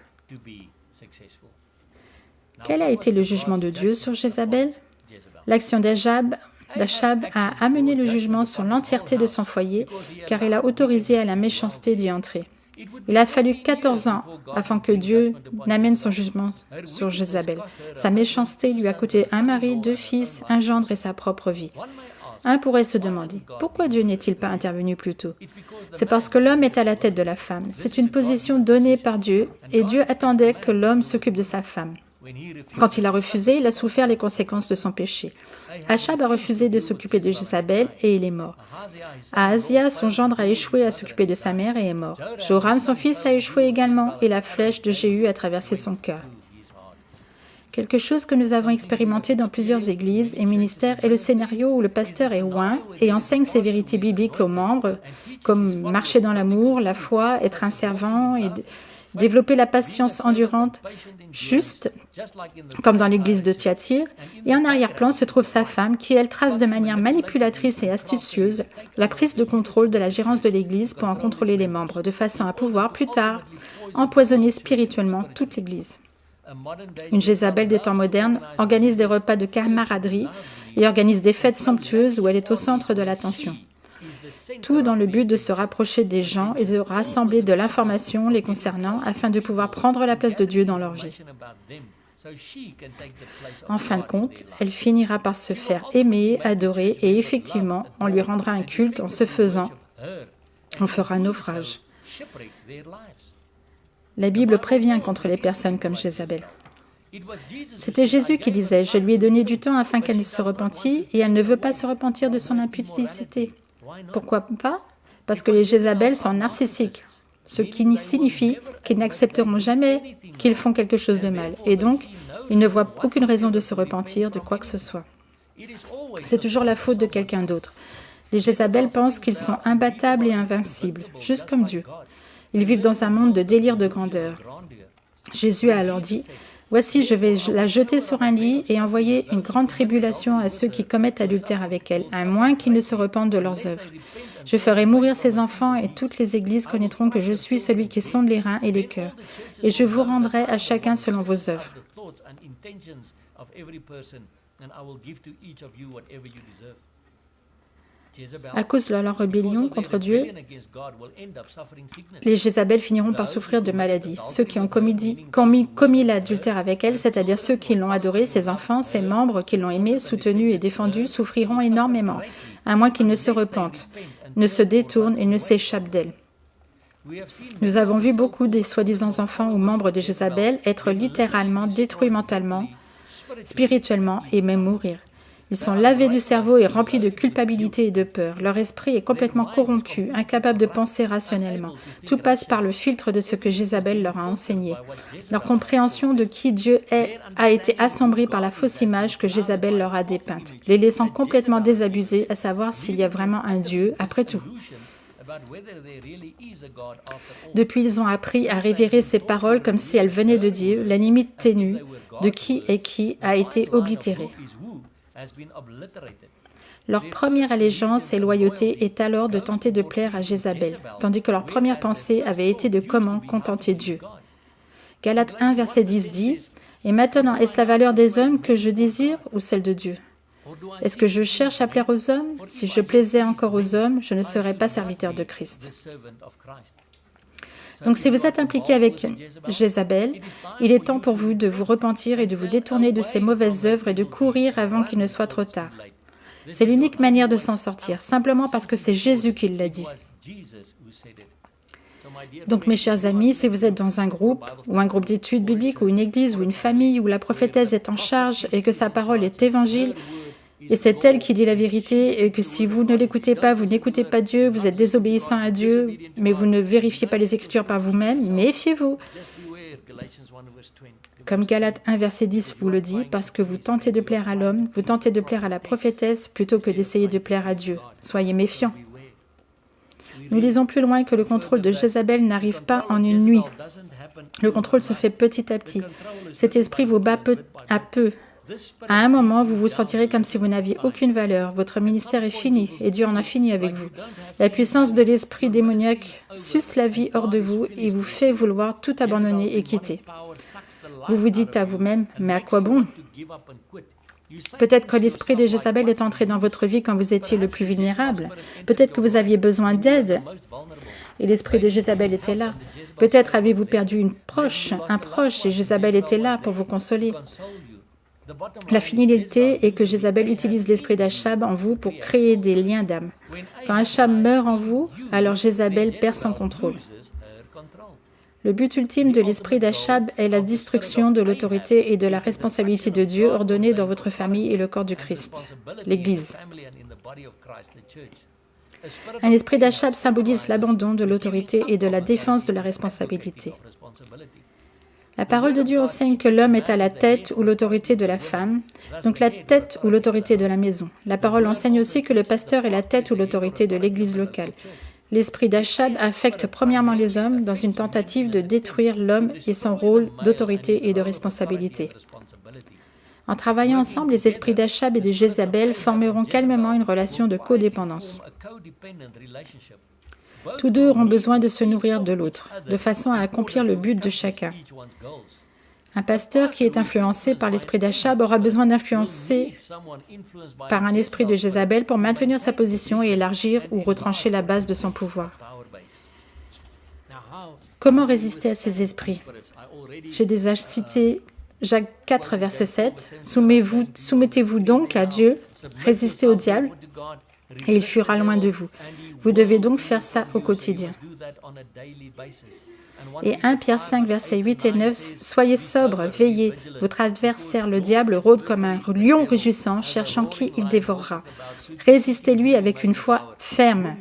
Quel a été le jugement de Dieu sur Jézabel? L'action d'Achab a amené le jugement sur l'entièreté de son foyer, car il a autorisé à la méchanceté d'y entrer. Il a fallu 14 ans afin que Dieu n'amène son jugement sur Jézabel. Sa méchanceté lui a coûté un mari, 2 fils, un gendre et sa propre vie. Un pourrait se demander, pourquoi Dieu n'est-il pas intervenu plus tôt? C'est parce que l'homme est à la tête de la femme. C'est une position donnée par Dieu, et Dieu attendait que l'homme s'occupe de sa femme. Quand il a refusé, il a souffert les conséquences de son péché. Achab a refusé de s'occuper de Jézabel et il est mort. Ahazia, son gendre, a échoué à s'occuper de sa mère et est mort. Joram, son fils, a échoué également et la flèche de Jéhu a traversé son cœur. Quelque chose que nous avons expérimenté dans plusieurs églises et ministères est le scénario où le pasteur est oint et enseigne ses vérités bibliques aux membres, comme marcher dans l'amour, la foi, être un servant et développer la patience endurante, juste comme dans l'église de Thyatire. Et en arrière-plan se trouve sa femme qui, elle, trace de manière manipulatrice et astucieuse la prise de contrôle de la gérance de l'église pour en contrôler les membres, de façon à pouvoir, plus tard, empoisonner spirituellement toute l'église. Une Jézabel des temps modernes organise des repas de camaraderie et organise des fêtes somptueuses où elle est au centre de l'attention. Tout dans le but de se rapprocher des gens et de rassembler de l'information les concernant afin de pouvoir prendre la place de Dieu dans leur vie. En fin de compte, elle finira par se faire aimer, adorer et effectivement, on lui rendra un culte. En ce faisant, on fera naufrage. La Bible prévient contre les personnes comme Jézabel. C'était Jésus qui disait « Je lui ai donné du temps afin qu'elle se repentît et elle ne veut pas se repentir de son impudicité. » Pourquoi pas? Parce que les Jézabels sont narcissiques, ce qui signifie qu'ils n'accepteront jamais qu'ils font quelque chose de mal. Et donc, ils ne voient aucune raison de se repentir de quoi que ce soit. C'est toujours la faute de quelqu'un d'autre. Les Jézabels pensent qu'ils sont imbattables et invincibles, juste comme Dieu. Ils vivent dans un monde de délire de grandeur. Jésus a alors dit « Voici, je vais la jeter sur un lit et envoyer une grande tribulation à ceux qui commettent adultère avec elle, à moins qu'ils ne se repentent de leurs œuvres. Je ferai mourir ses enfants et toutes les églises connaîtront que je suis celui qui sonde les reins et les cœurs, et je vous rendrai à chacun selon vos œuvres. » À cause de leur rébellion contre Dieu, les Jézabel finiront par souffrir de maladies. Ceux qui ont commis l'adultère avec elle, c'est-à-dire ceux qui l'ont adoré, ses enfants, ses membres, qui l'ont aimé, soutenu et défendu, souffriront énormément, à moins qu'ils ne se repentent, ne se détournent et ne s'échappent d'elle. Nous avons vu beaucoup des soi-disant enfants ou membres de Jézabel être littéralement détruits mentalement, spirituellement et même mourir. Ils sont lavés du cerveau et remplis de culpabilité et de peur. Leur esprit est complètement corrompu, incapable de penser rationnellement. Tout passe par le filtre de ce que Jézabel leur a enseigné. Leur compréhension de qui Dieu est a été assombrie par la fausse image que Jézabel leur a dépeinte, les laissant complètement désabusés à savoir s'il y a vraiment un Dieu après tout. Depuis, ils ont appris à révérer ces paroles comme si elles venaient de Dieu. La limite ténue de qui est qui a été oblitérée. Leur première allégeance et loyauté est alors de tenter de plaire à Jézabel, tandis que leur première pensée avait été de comment contenter Dieu. Galates 1, verset 10 dit « Et maintenant, est-ce la valeur des hommes que je désire ou celle de Dieu ? Est-ce que je cherche à plaire aux hommes ? Si je plaisais encore aux hommes, je ne serais pas serviteur de Christ. » Donc si vous êtes impliqué avec Jézabel, il est temps pour vous de vous repentir et de vous détourner de ces mauvaises œuvres et de courir avant qu'il ne soit trop tard. C'est l'unique manière de s'en sortir, simplement parce que c'est Jésus qui l'a dit. Donc mes chers amis, si vous êtes dans un groupe, ou un groupe d'études bibliques, ou une église, ou une famille, où la prophétesse est en charge et que sa parole est évangile, et c'est elle qui dit la vérité, et que si vous ne l'écoutez pas, vous n'écoutez pas Dieu, vous êtes désobéissant à Dieu, mais vous ne vérifiez pas les Écritures par vous-même, méfiez-vous. Comme Galates 1, verset 10 vous le dit, parce que vous tentez de plaire à l'homme, vous tentez de plaire à la prophétesse, plutôt que d'essayer de plaire à Dieu. Soyez méfiants. Nous lisons plus loin que le contrôle de Jézabel n'arrive pas en une nuit. Le contrôle se fait petit à petit. Cet esprit vous bat peu à peu. À un moment, vous vous sentirez comme si vous n'aviez aucune valeur. Votre ministère est fini et Dieu en a fini avec vous. La puissance de l'esprit démoniaque suce la vie hors de vous et vous fait vouloir tout abandonner et quitter. Vous vous dites à vous-même, mais à quoi bon ? Peut-être que l'esprit de Jézabel est entré dans votre vie quand vous étiez le plus vulnérable. Peut-être que vous aviez besoin d'aide et l'esprit de Jézabel était là. Peut-être avez-vous perdu un proche et Jézabel était là pour vous consoler. La finalité est que Jézabel utilise l'esprit d'Achab en vous pour créer des liens d'âme. Quand Achab meurt en vous, alors Jézabel perd son contrôle. Le but ultime de l'esprit d'Achab est la destruction de l'autorité et de la responsabilité de Dieu ordonnée dans votre famille et le corps du Christ, l'Église. Un esprit d'Achab symbolise l'abandon de l'autorité et de la défense de la responsabilité. La parole de Dieu enseigne que l'homme est à la tête ou l'autorité de la femme, donc la tête ou l'autorité de la maison. La parole enseigne aussi que le pasteur est la tête ou l'autorité de l'église locale. L'esprit d'Achab affecte premièrement les hommes dans une tentative de détruire l'homme et son rôle d'autorité et de responsabilité. En travaillant ensemble, les esprits d'Achab et de Jézabel formeront calmement une relation de codépendance. Tous deux auront besoin de se nourrir de l'autre, de façon à accomplir le but de chacun. Un pasteur qui est influencé par l'esprit d'Achab aura besoin d'influencer par un esprit de Jézabel pour maintenir sa position et élargir ou retrancher la base de son pouvoir. Comment résister à ces esprits? J'ai déjà cité Jacques 4, verset 7. « Soumettez-vous donc à Dieu, résistez au diable, et il fuira loin de vous. » Vous devez donc faire ça au quotidien. Et 1 Pierre 5, versets 8 et 9, « Soyez sobres, veillez. Votre adversaire, le diable, rôde comme un lion rugissant, cherchant qui il dévorera. Résistez-lui avec une foi ferme. »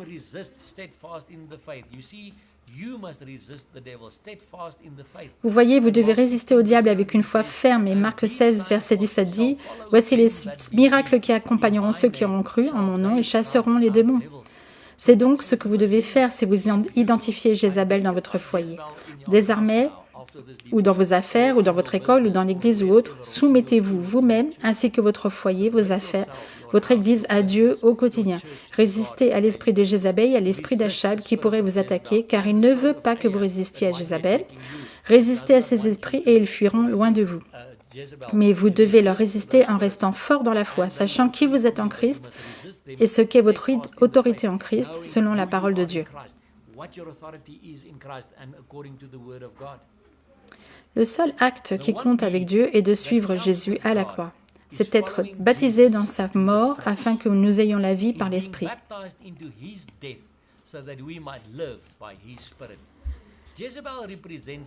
Vous voyez, vous devez résister au diable avec une foi ferme. Et Marc 16, verset 17 dit, « Voici les miracles qui accompagneront ceux qui auront cru en mon nom, ils chasseront les démons. » C'est donc ce que vous devez faire si vous identifiez Jézabel dans votre foyer. Désormais, ou dans vos affaires, ou dans votre école, ou dans l'église ou autre, soumettez-vous vous-même, ainsi que votre foyer, vos affaires, votre église à Dieu au quotidien. Résistez à l'esprit de Jézabel et à l'esprit d'Achab qui pourrait vous attaquer, car il ne veut pas que vous résistiez à Jézabel. Résistez à ces esprits et ils fuiront loin de vous. Mais vous devez leur résister en restant fort dans la foi, sachant qui vous êtes en Christ et ce qu'est votre autorité en Christ, selon la parole de Dieu. Le seul acte qui compte avec Dieu est de suivre Jésus à la croix. C'est être baptisé dans sa mort afin que nous ayons la vie par l'Esprit.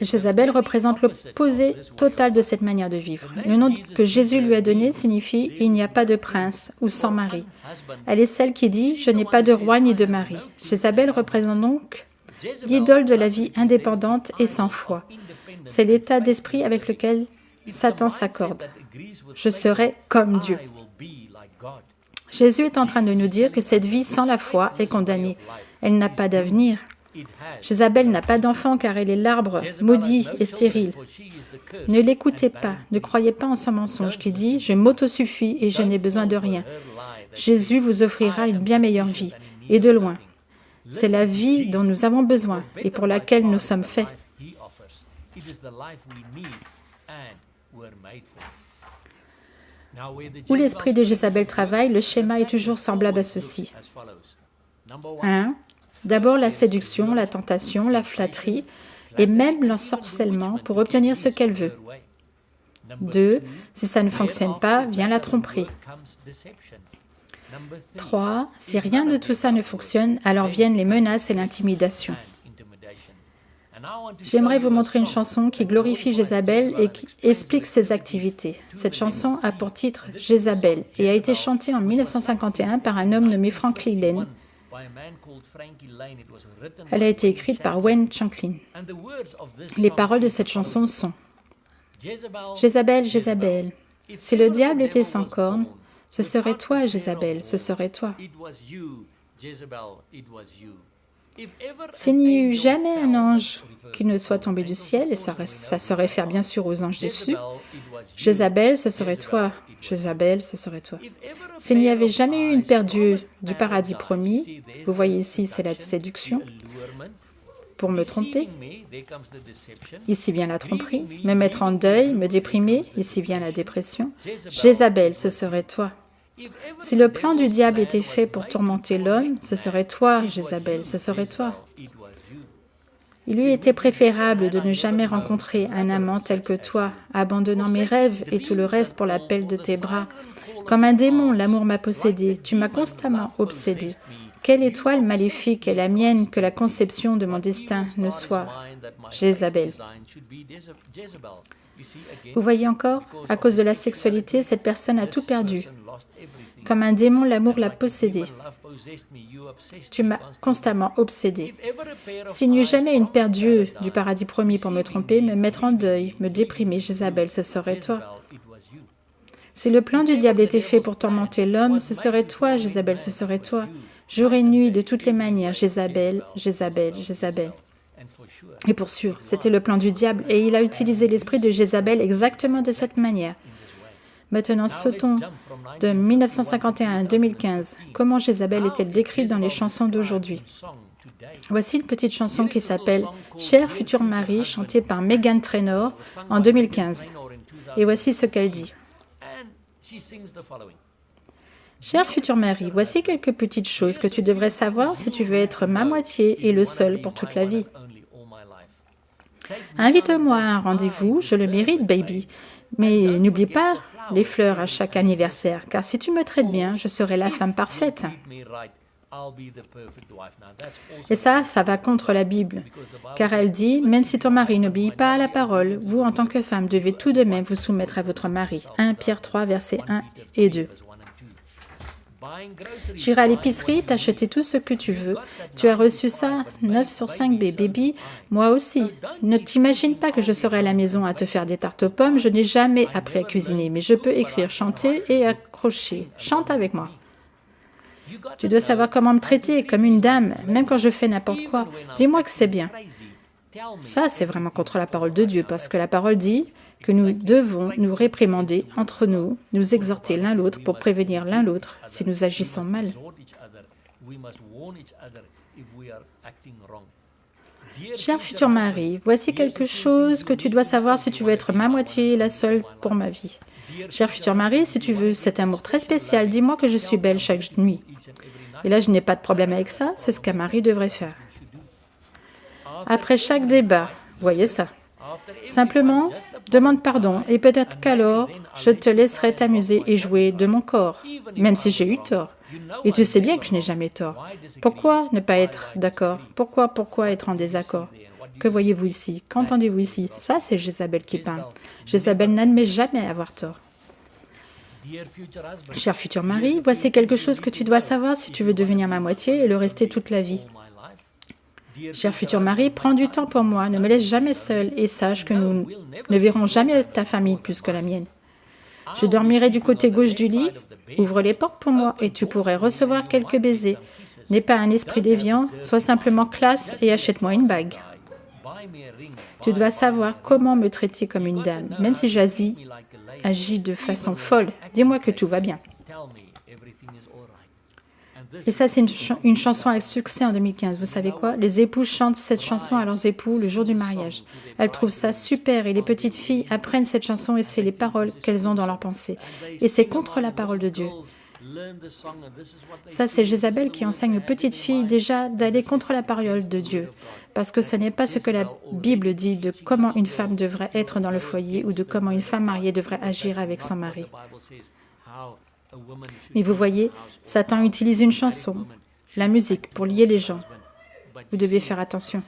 Jézabel représente l'opposé total de cette manière de vivre. Le nom que Jésus lui a donné signifie « il n'y a pas de prince » ou « sans mari ». Elle est celle qui dit « je n'ai pas de roi ni de mari ». Jézabel représente donc l'idole de la vie indépendante et sans foi. C'est l'état d'esprit avec lequel Satan s'accorde. Je serai comme Dieu. Jésus est en train de nous dire que cette vie sans la foi est condamnée. Elle n'a pas d'avenir. Jézabel n'a pas d'enfant car elle est l'arbre maudit et stérile. Ne l'écoutez pas, ne croyez pas en son mensonge qui dit « je m'autosuffis et je n'ai besoin de rien ». Jésus vous offrira une bien meilleure vie, et de loin. C'est la vie dont nous avons besoin et pour laquelle nous sommes faits. Où l'esprit de Jézabel travaille, le schéma est toujours semblable à ceci. 1. D'abord la séduction, la tentation, la flatterie et même l'ensorcellement pour obtenir ce qu'elle veut. 2. Si ça ne fonctionne pas, vient la tromperie. 3. Si rien de tout ça ne fonctionne, alors viennent les menaces et l'intimidation. J'aimerais vous montrer une chanson qui glorifie Jézabel et qui explique ses activités. Cette chanson a pour titre « Jézabel » et a été chantée en 1951 par un homme nommé Frankie Lane. Elle a été écrite par Wayne Shanklin. Les paroles de cette chanson sont « Jézabel, Jézabel, si le diable était sans cornes, ce serait toi, Jézabel, ce serait toi. S'il n'y eut jamais un ange qui ne soit tombé du ciel, et ça se réfère bien sûr aux anges déçus, Jézabel, ce serait toi. Jézabel, ce serait toi. S'il n'y avait jamais eu une perdue du paradis promis, vous voyez ici, c'est la séduction, pour me tromper, ici vient la tromperie, me mettre en deuil, me déprimer, ici vient la dépression, Jézabel, ce serait toi. Si le plan du diable était fait pour tourmenter l'homme, ce serait toi, Jézabel, ce serait toi. Il eût été préférable de ne jamais rencontrer un amant tel que toi, abandonnant mes rêves et tout le reste pour l'appel de tes bras. Comme un démon, l'amour m'a possédé, tu m'as constamment obsédé. Quelle étoile maléfique est la mienne que la conception de mon destin ne soit Jézabel. Vous voyez encore, à cause de la sexualité, cette personne a tout perdu. Comme un démon, l'amour l'a possédé. Tu m'as constamment obsédé. S'il n'y eut jamais une paire d'yeux du paradis promis pour me tromper, me mettre en deuil, me déprimer, Jézabel, ce serait toi. Si le plan du diable était fait pour tourmenter l'homme, ce serait toi, Jézabel, ce serait toi. Jour et nuit, de toutes les manières, Jézabel, Jézabel, Jézabel. Et pour sûr, c'était le plan du diable, et il a utilisé l'esprit de Jézabel exactement de cette manière. Maintenant, sautons de 1951 à 2015. Comment Jézabel est-elle décrite dans les chansons d'aujourd'hui? Voici une petite chanson qui s'appelle « Cher futur mari » chantée par Meghan Trainor en 2015. Et voici ce qu'elle dit. Cher futur mari, voici quelques petites choses que tu devrais savoir si tu veux être ma moitié et le seul pour toute la vie. Invite-moi à un rendez-vous, je le mérite, baby. Mais n'oublie pas les fleurs à chaque anniversaire, car si tu me traites bien, je serai la femme parfaite. Et ça va contre la Bible, car elle dit, même si ton mari n'obéit pas à la parole, vous, en tant que femme, devez tout de même vous soumettre à votre mari. 1 Pierre 3, versets 1 et 2. J'irai à l'épicerie, t'acheter tout ce que tu veux. Tu as reçu ça, 9 sur 5, baby. Moi aussi. Ne t'imagine pas que je serai à la maison à te faire des tartes aux pommes. Je n'ai jamais appris à cuisiner, mais je peux écrire, chanter et accrocher. Chante avec moi. Tu dois savoir comment me traiter, comme une dame, même quand je fais n'importe quoi. Dis-moi que c'est bien. Ça, c'est vraiment contre la parole de Dieu, parce que la parole dit que nous devons nous réprimander entre nous, nous exhorter l'un l'autre pour prévenir l'un l'autre si nous agissons mal. Cher futur mari, voici quelque chose que tu dois savoir si tu veux être ma moitié et la seule pour ma vie. Cher futur mari, si tu veux cet amour très spécial, dis-moi que je suis belle chaque nuit. Et là, je n'ai pas de problème avec ça, c'est ce qu'un mari devrait faire. Après chaque débat, voyez ça. Simplement, demande pardon et peut-être qu'alors, je te laisserai t'amuser et jouer de mon corps, même si j'ai eu tort. Et tu sais bien que je n'ai jamais tort. Pourquoi ne pas être d'accord? Pourquoi être en désaccord? Que voyez-vous ici? Qu'entendez-vous ici? Ça, c'est Jézabel qui parle. Jézabel n'admet jamais avoir tort. Cher futur mari, voici quelque chose que tu dois savoir si tu veux devenir ma moitié et le rester toute la vie. Cher futur mari, prends du temps pour moi, ne me laisse jamais seule et sache que nous ne verrons jamais ta famille plus que la mienne. Je dormirai du côté gauche du lit, ouvre les portes pour moi et tu pourrais recevoir quelques baisers. N'aie pas un esprit déviant, sois simplement classe et achète-moi une bague. Tu dois savoir comment me traiter comme une dame, même si agis de façon folle. Dis-moi que tout va bien. Et ça, c'est une chanson avec succès en 2015. Vous savez quoi? Les épouses chantent cette chanson à leurs époux le jour du mariage. Elles trouvent ça super et les petites filles apprennent cette chanson et c'est les paroles qu'elles ont dans leur pensée. Et c'est contre la parole de Dieu. Ça, c'est Jézabel qui enseigne aux petites filles déjà d'aller contre la parole de Dieu. Parce que ce n'est pas ce que la Bible dit de comment une femme devrait être dans le foyer ou de comment une femme mariée devrait agir avec son mari. Mais vous voyez, Satan utilise une chanson, la musique, pour lier les gens. Vous devez faire attention.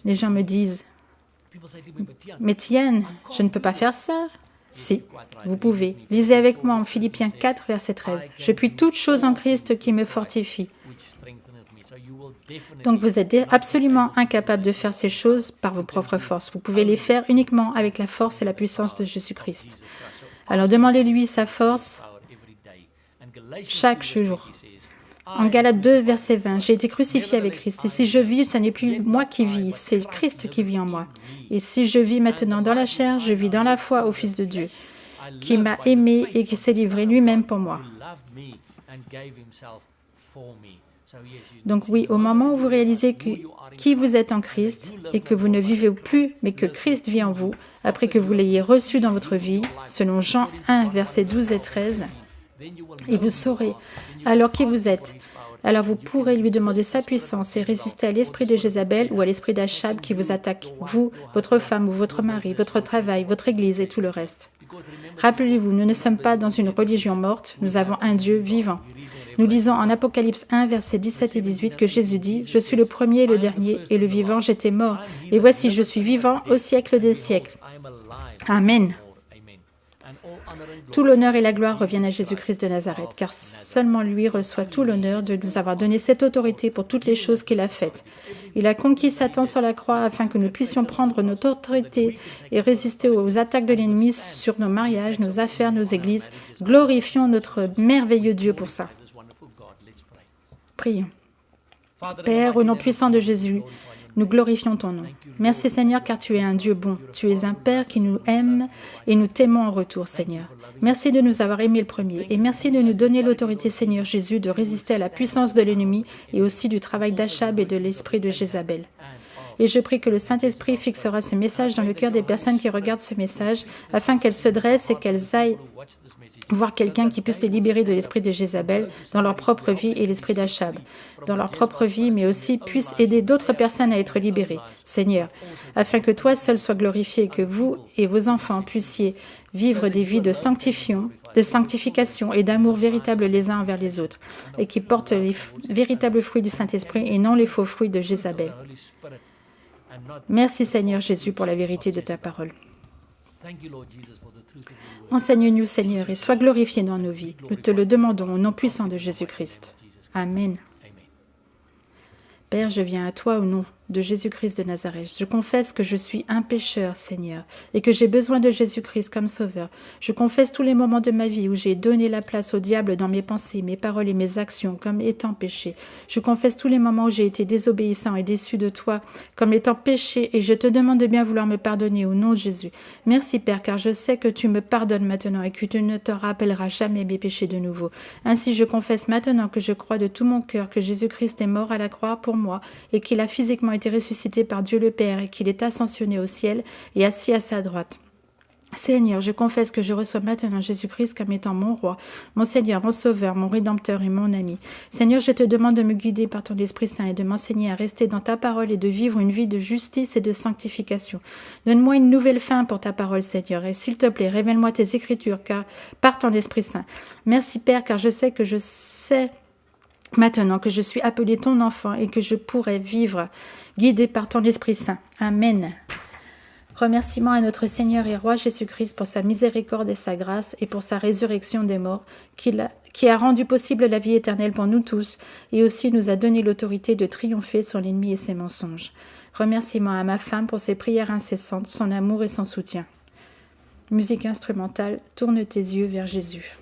Les gens me disent, mais Tian, je ne peux pas faire ça. Si, vous pouvez. Lisez avec moi en Philippiens 4, verset 13. « Je puis toutes choses en Christ qui me fortifie. » Donc vous êtes absolument incapable de faire ces choses par vos propres forces. Vous pouvez les faire uniquement avec la force et la puissance de Jésus-Christ. Alors demandez-lui sa force chaque jour. En Galates 2, verset 20, « J'ai été crucifié avec Christ, et si je vis, ce n'est plus moi qui vis, c'est Christ qui vit en moi. Et si je vis maintenant dans la chair, je vis dans la foi au Fils de Dieu, qui m'a aimé et qui s'est livré lui-même pour moi. » Donc oui, au moment où vous réalisez qui vous êtes en Christ et que vous ne vivez plus, mais que Christ vit en vous, après que vous l'ayez reçu dans votre vie, selon Jean 1, versets 12 et 13, et vous saurez alors qui vous êtes. Alors vous pourrez lui demander sa puissance et résister à l'esprit de Jézabel ou à l'esprit d'Achab qui vous attaque, vous, votre femme ou votre mari, votre travail, votre église et tout le reste. Rappelez-vous, nous ne sommes pas dans une religion morte, nous avons un Dieu vivant. Nous lisons en Apocalypse 1, versets 17 et 18 que Jésus dit « Je suis le premier et le dernier, et le vivant, j'étais mort, et voici, je suis vivant au siècle des siècles. » Amen. Tout l'honneur et la gloire reviennent à Jésus-Christ de Nazareth, car seulement lui reçoit tout l'honneur de nous avoir donné cette autorité pour toutes les choses qu'il a faites. Il a conquis Satan sur la croix afin que nous puissions prendre notre autorité et résister aux attaques de l'ennemi sur nos mariages, nos affaires, nos églises. Glorifions notre merveilleux Dieu pour ça. Prions. Père, au nom puissant de Jésus, nous glorifions ton nom. Merci Seigneur, car tu es un Dieu bon. Tu es un Père qui nous aime et nous t'aimons en retour, Seigneur. Merci de nous avoir aimés le premier et merci de nous donner l'autorité, Seigneur Jésus, de résister à la puissance de l'ennemi et aussi du travail d'Achab et de l'esprit de Jézabel. Et je prie que le Saint-Esprit fixera ce message dans le cœur des personnes qui regardent ce message afin qu'elles se dressent et qu'elles aillent voir quelqu'un qui puisse les libérer de l'esprit de Jézabel dans leur propre vie et l'esprit d'Achab dans leur propre vie, mais aussi puisse aider d'autres personnes à être libérées, Seigneur, afin que toi seul sois glorifié et que vous et vos enfants puissiez vivre des vies de sanctification et d'amour véritable les uns envers les autres et qui portent les véritables fruits du Saint-Esprit et non les faux fruits de Jézabel. Merci Seigneur Jésus pour la vérité de ta parole. Enseigne-nous Seigneur et sois glorifié dans nos vies. Nous te le demandons au nom puissant de Jésus-Christ. Amen. Père, je viens à toi au nom de Jésus-Christ de Nazareth. Je confesse que je suis un pécheur, Seigneur, et que j'ai besoin de Jésus-Christ comme sauveur. Je confesse tous les moments de ma vie où j'ai donné la place au diable dans mes pensées, mes paroles et mes actions comme étant péché. Je confesse tous les moments où j'ai été désobéissant et déçu de toi comme étant péché, et je te demande de bien vouloir me pardonner au nom de Jésus. Merci Père, car je sais que tu me pardonnes maintenant et que tu ne te rappelleras jamais mes péchés de nouveau. Ainsi, je confesse maintenant que je crois de tout mon cœur que Jésus-Christ est mort à la croix pour moi et qu'il a physiquement été ressuscité par Dieu le Père et qu'il est ascensionné au ciel et assis à sa droite. Seigneur, je confesse que je reçois maintenant Jésus-Christ comme étant mon roi, mon Seigneur, mon Sauveur, mon Rédempteur et mon ami. Seigneur, je te demande de me guider par ton Esprit Saint et de m'enseigner à rester dans ta parole et de vivre une vie de justice et de sanctification. Donne-moi une nouvelle fin pour ta parole, Seigneur, et s'il te plaît, révèle-moi tes Écritures par ton Esprit Saint. Merci Père, car je sais maintenant que je suis appelé ton enfant et que je pourrai vivre guidé par ton Esprit Saint. Amen. Remerciements à notre Seigneur et Roi Jésus-Christ pour sa miséricorde et sa grâce et pour sa résurrection des morts, qui a rendu possible la vie éternelle pour nous tous et aussi nous a donné l'autorité de triompher sur l'ennemi et ses mensonges. Remerciements à ma femme pour ses prières incessantes, son amour et son soutien. Musique instrumentale, tourne tes yeux vers Jésus.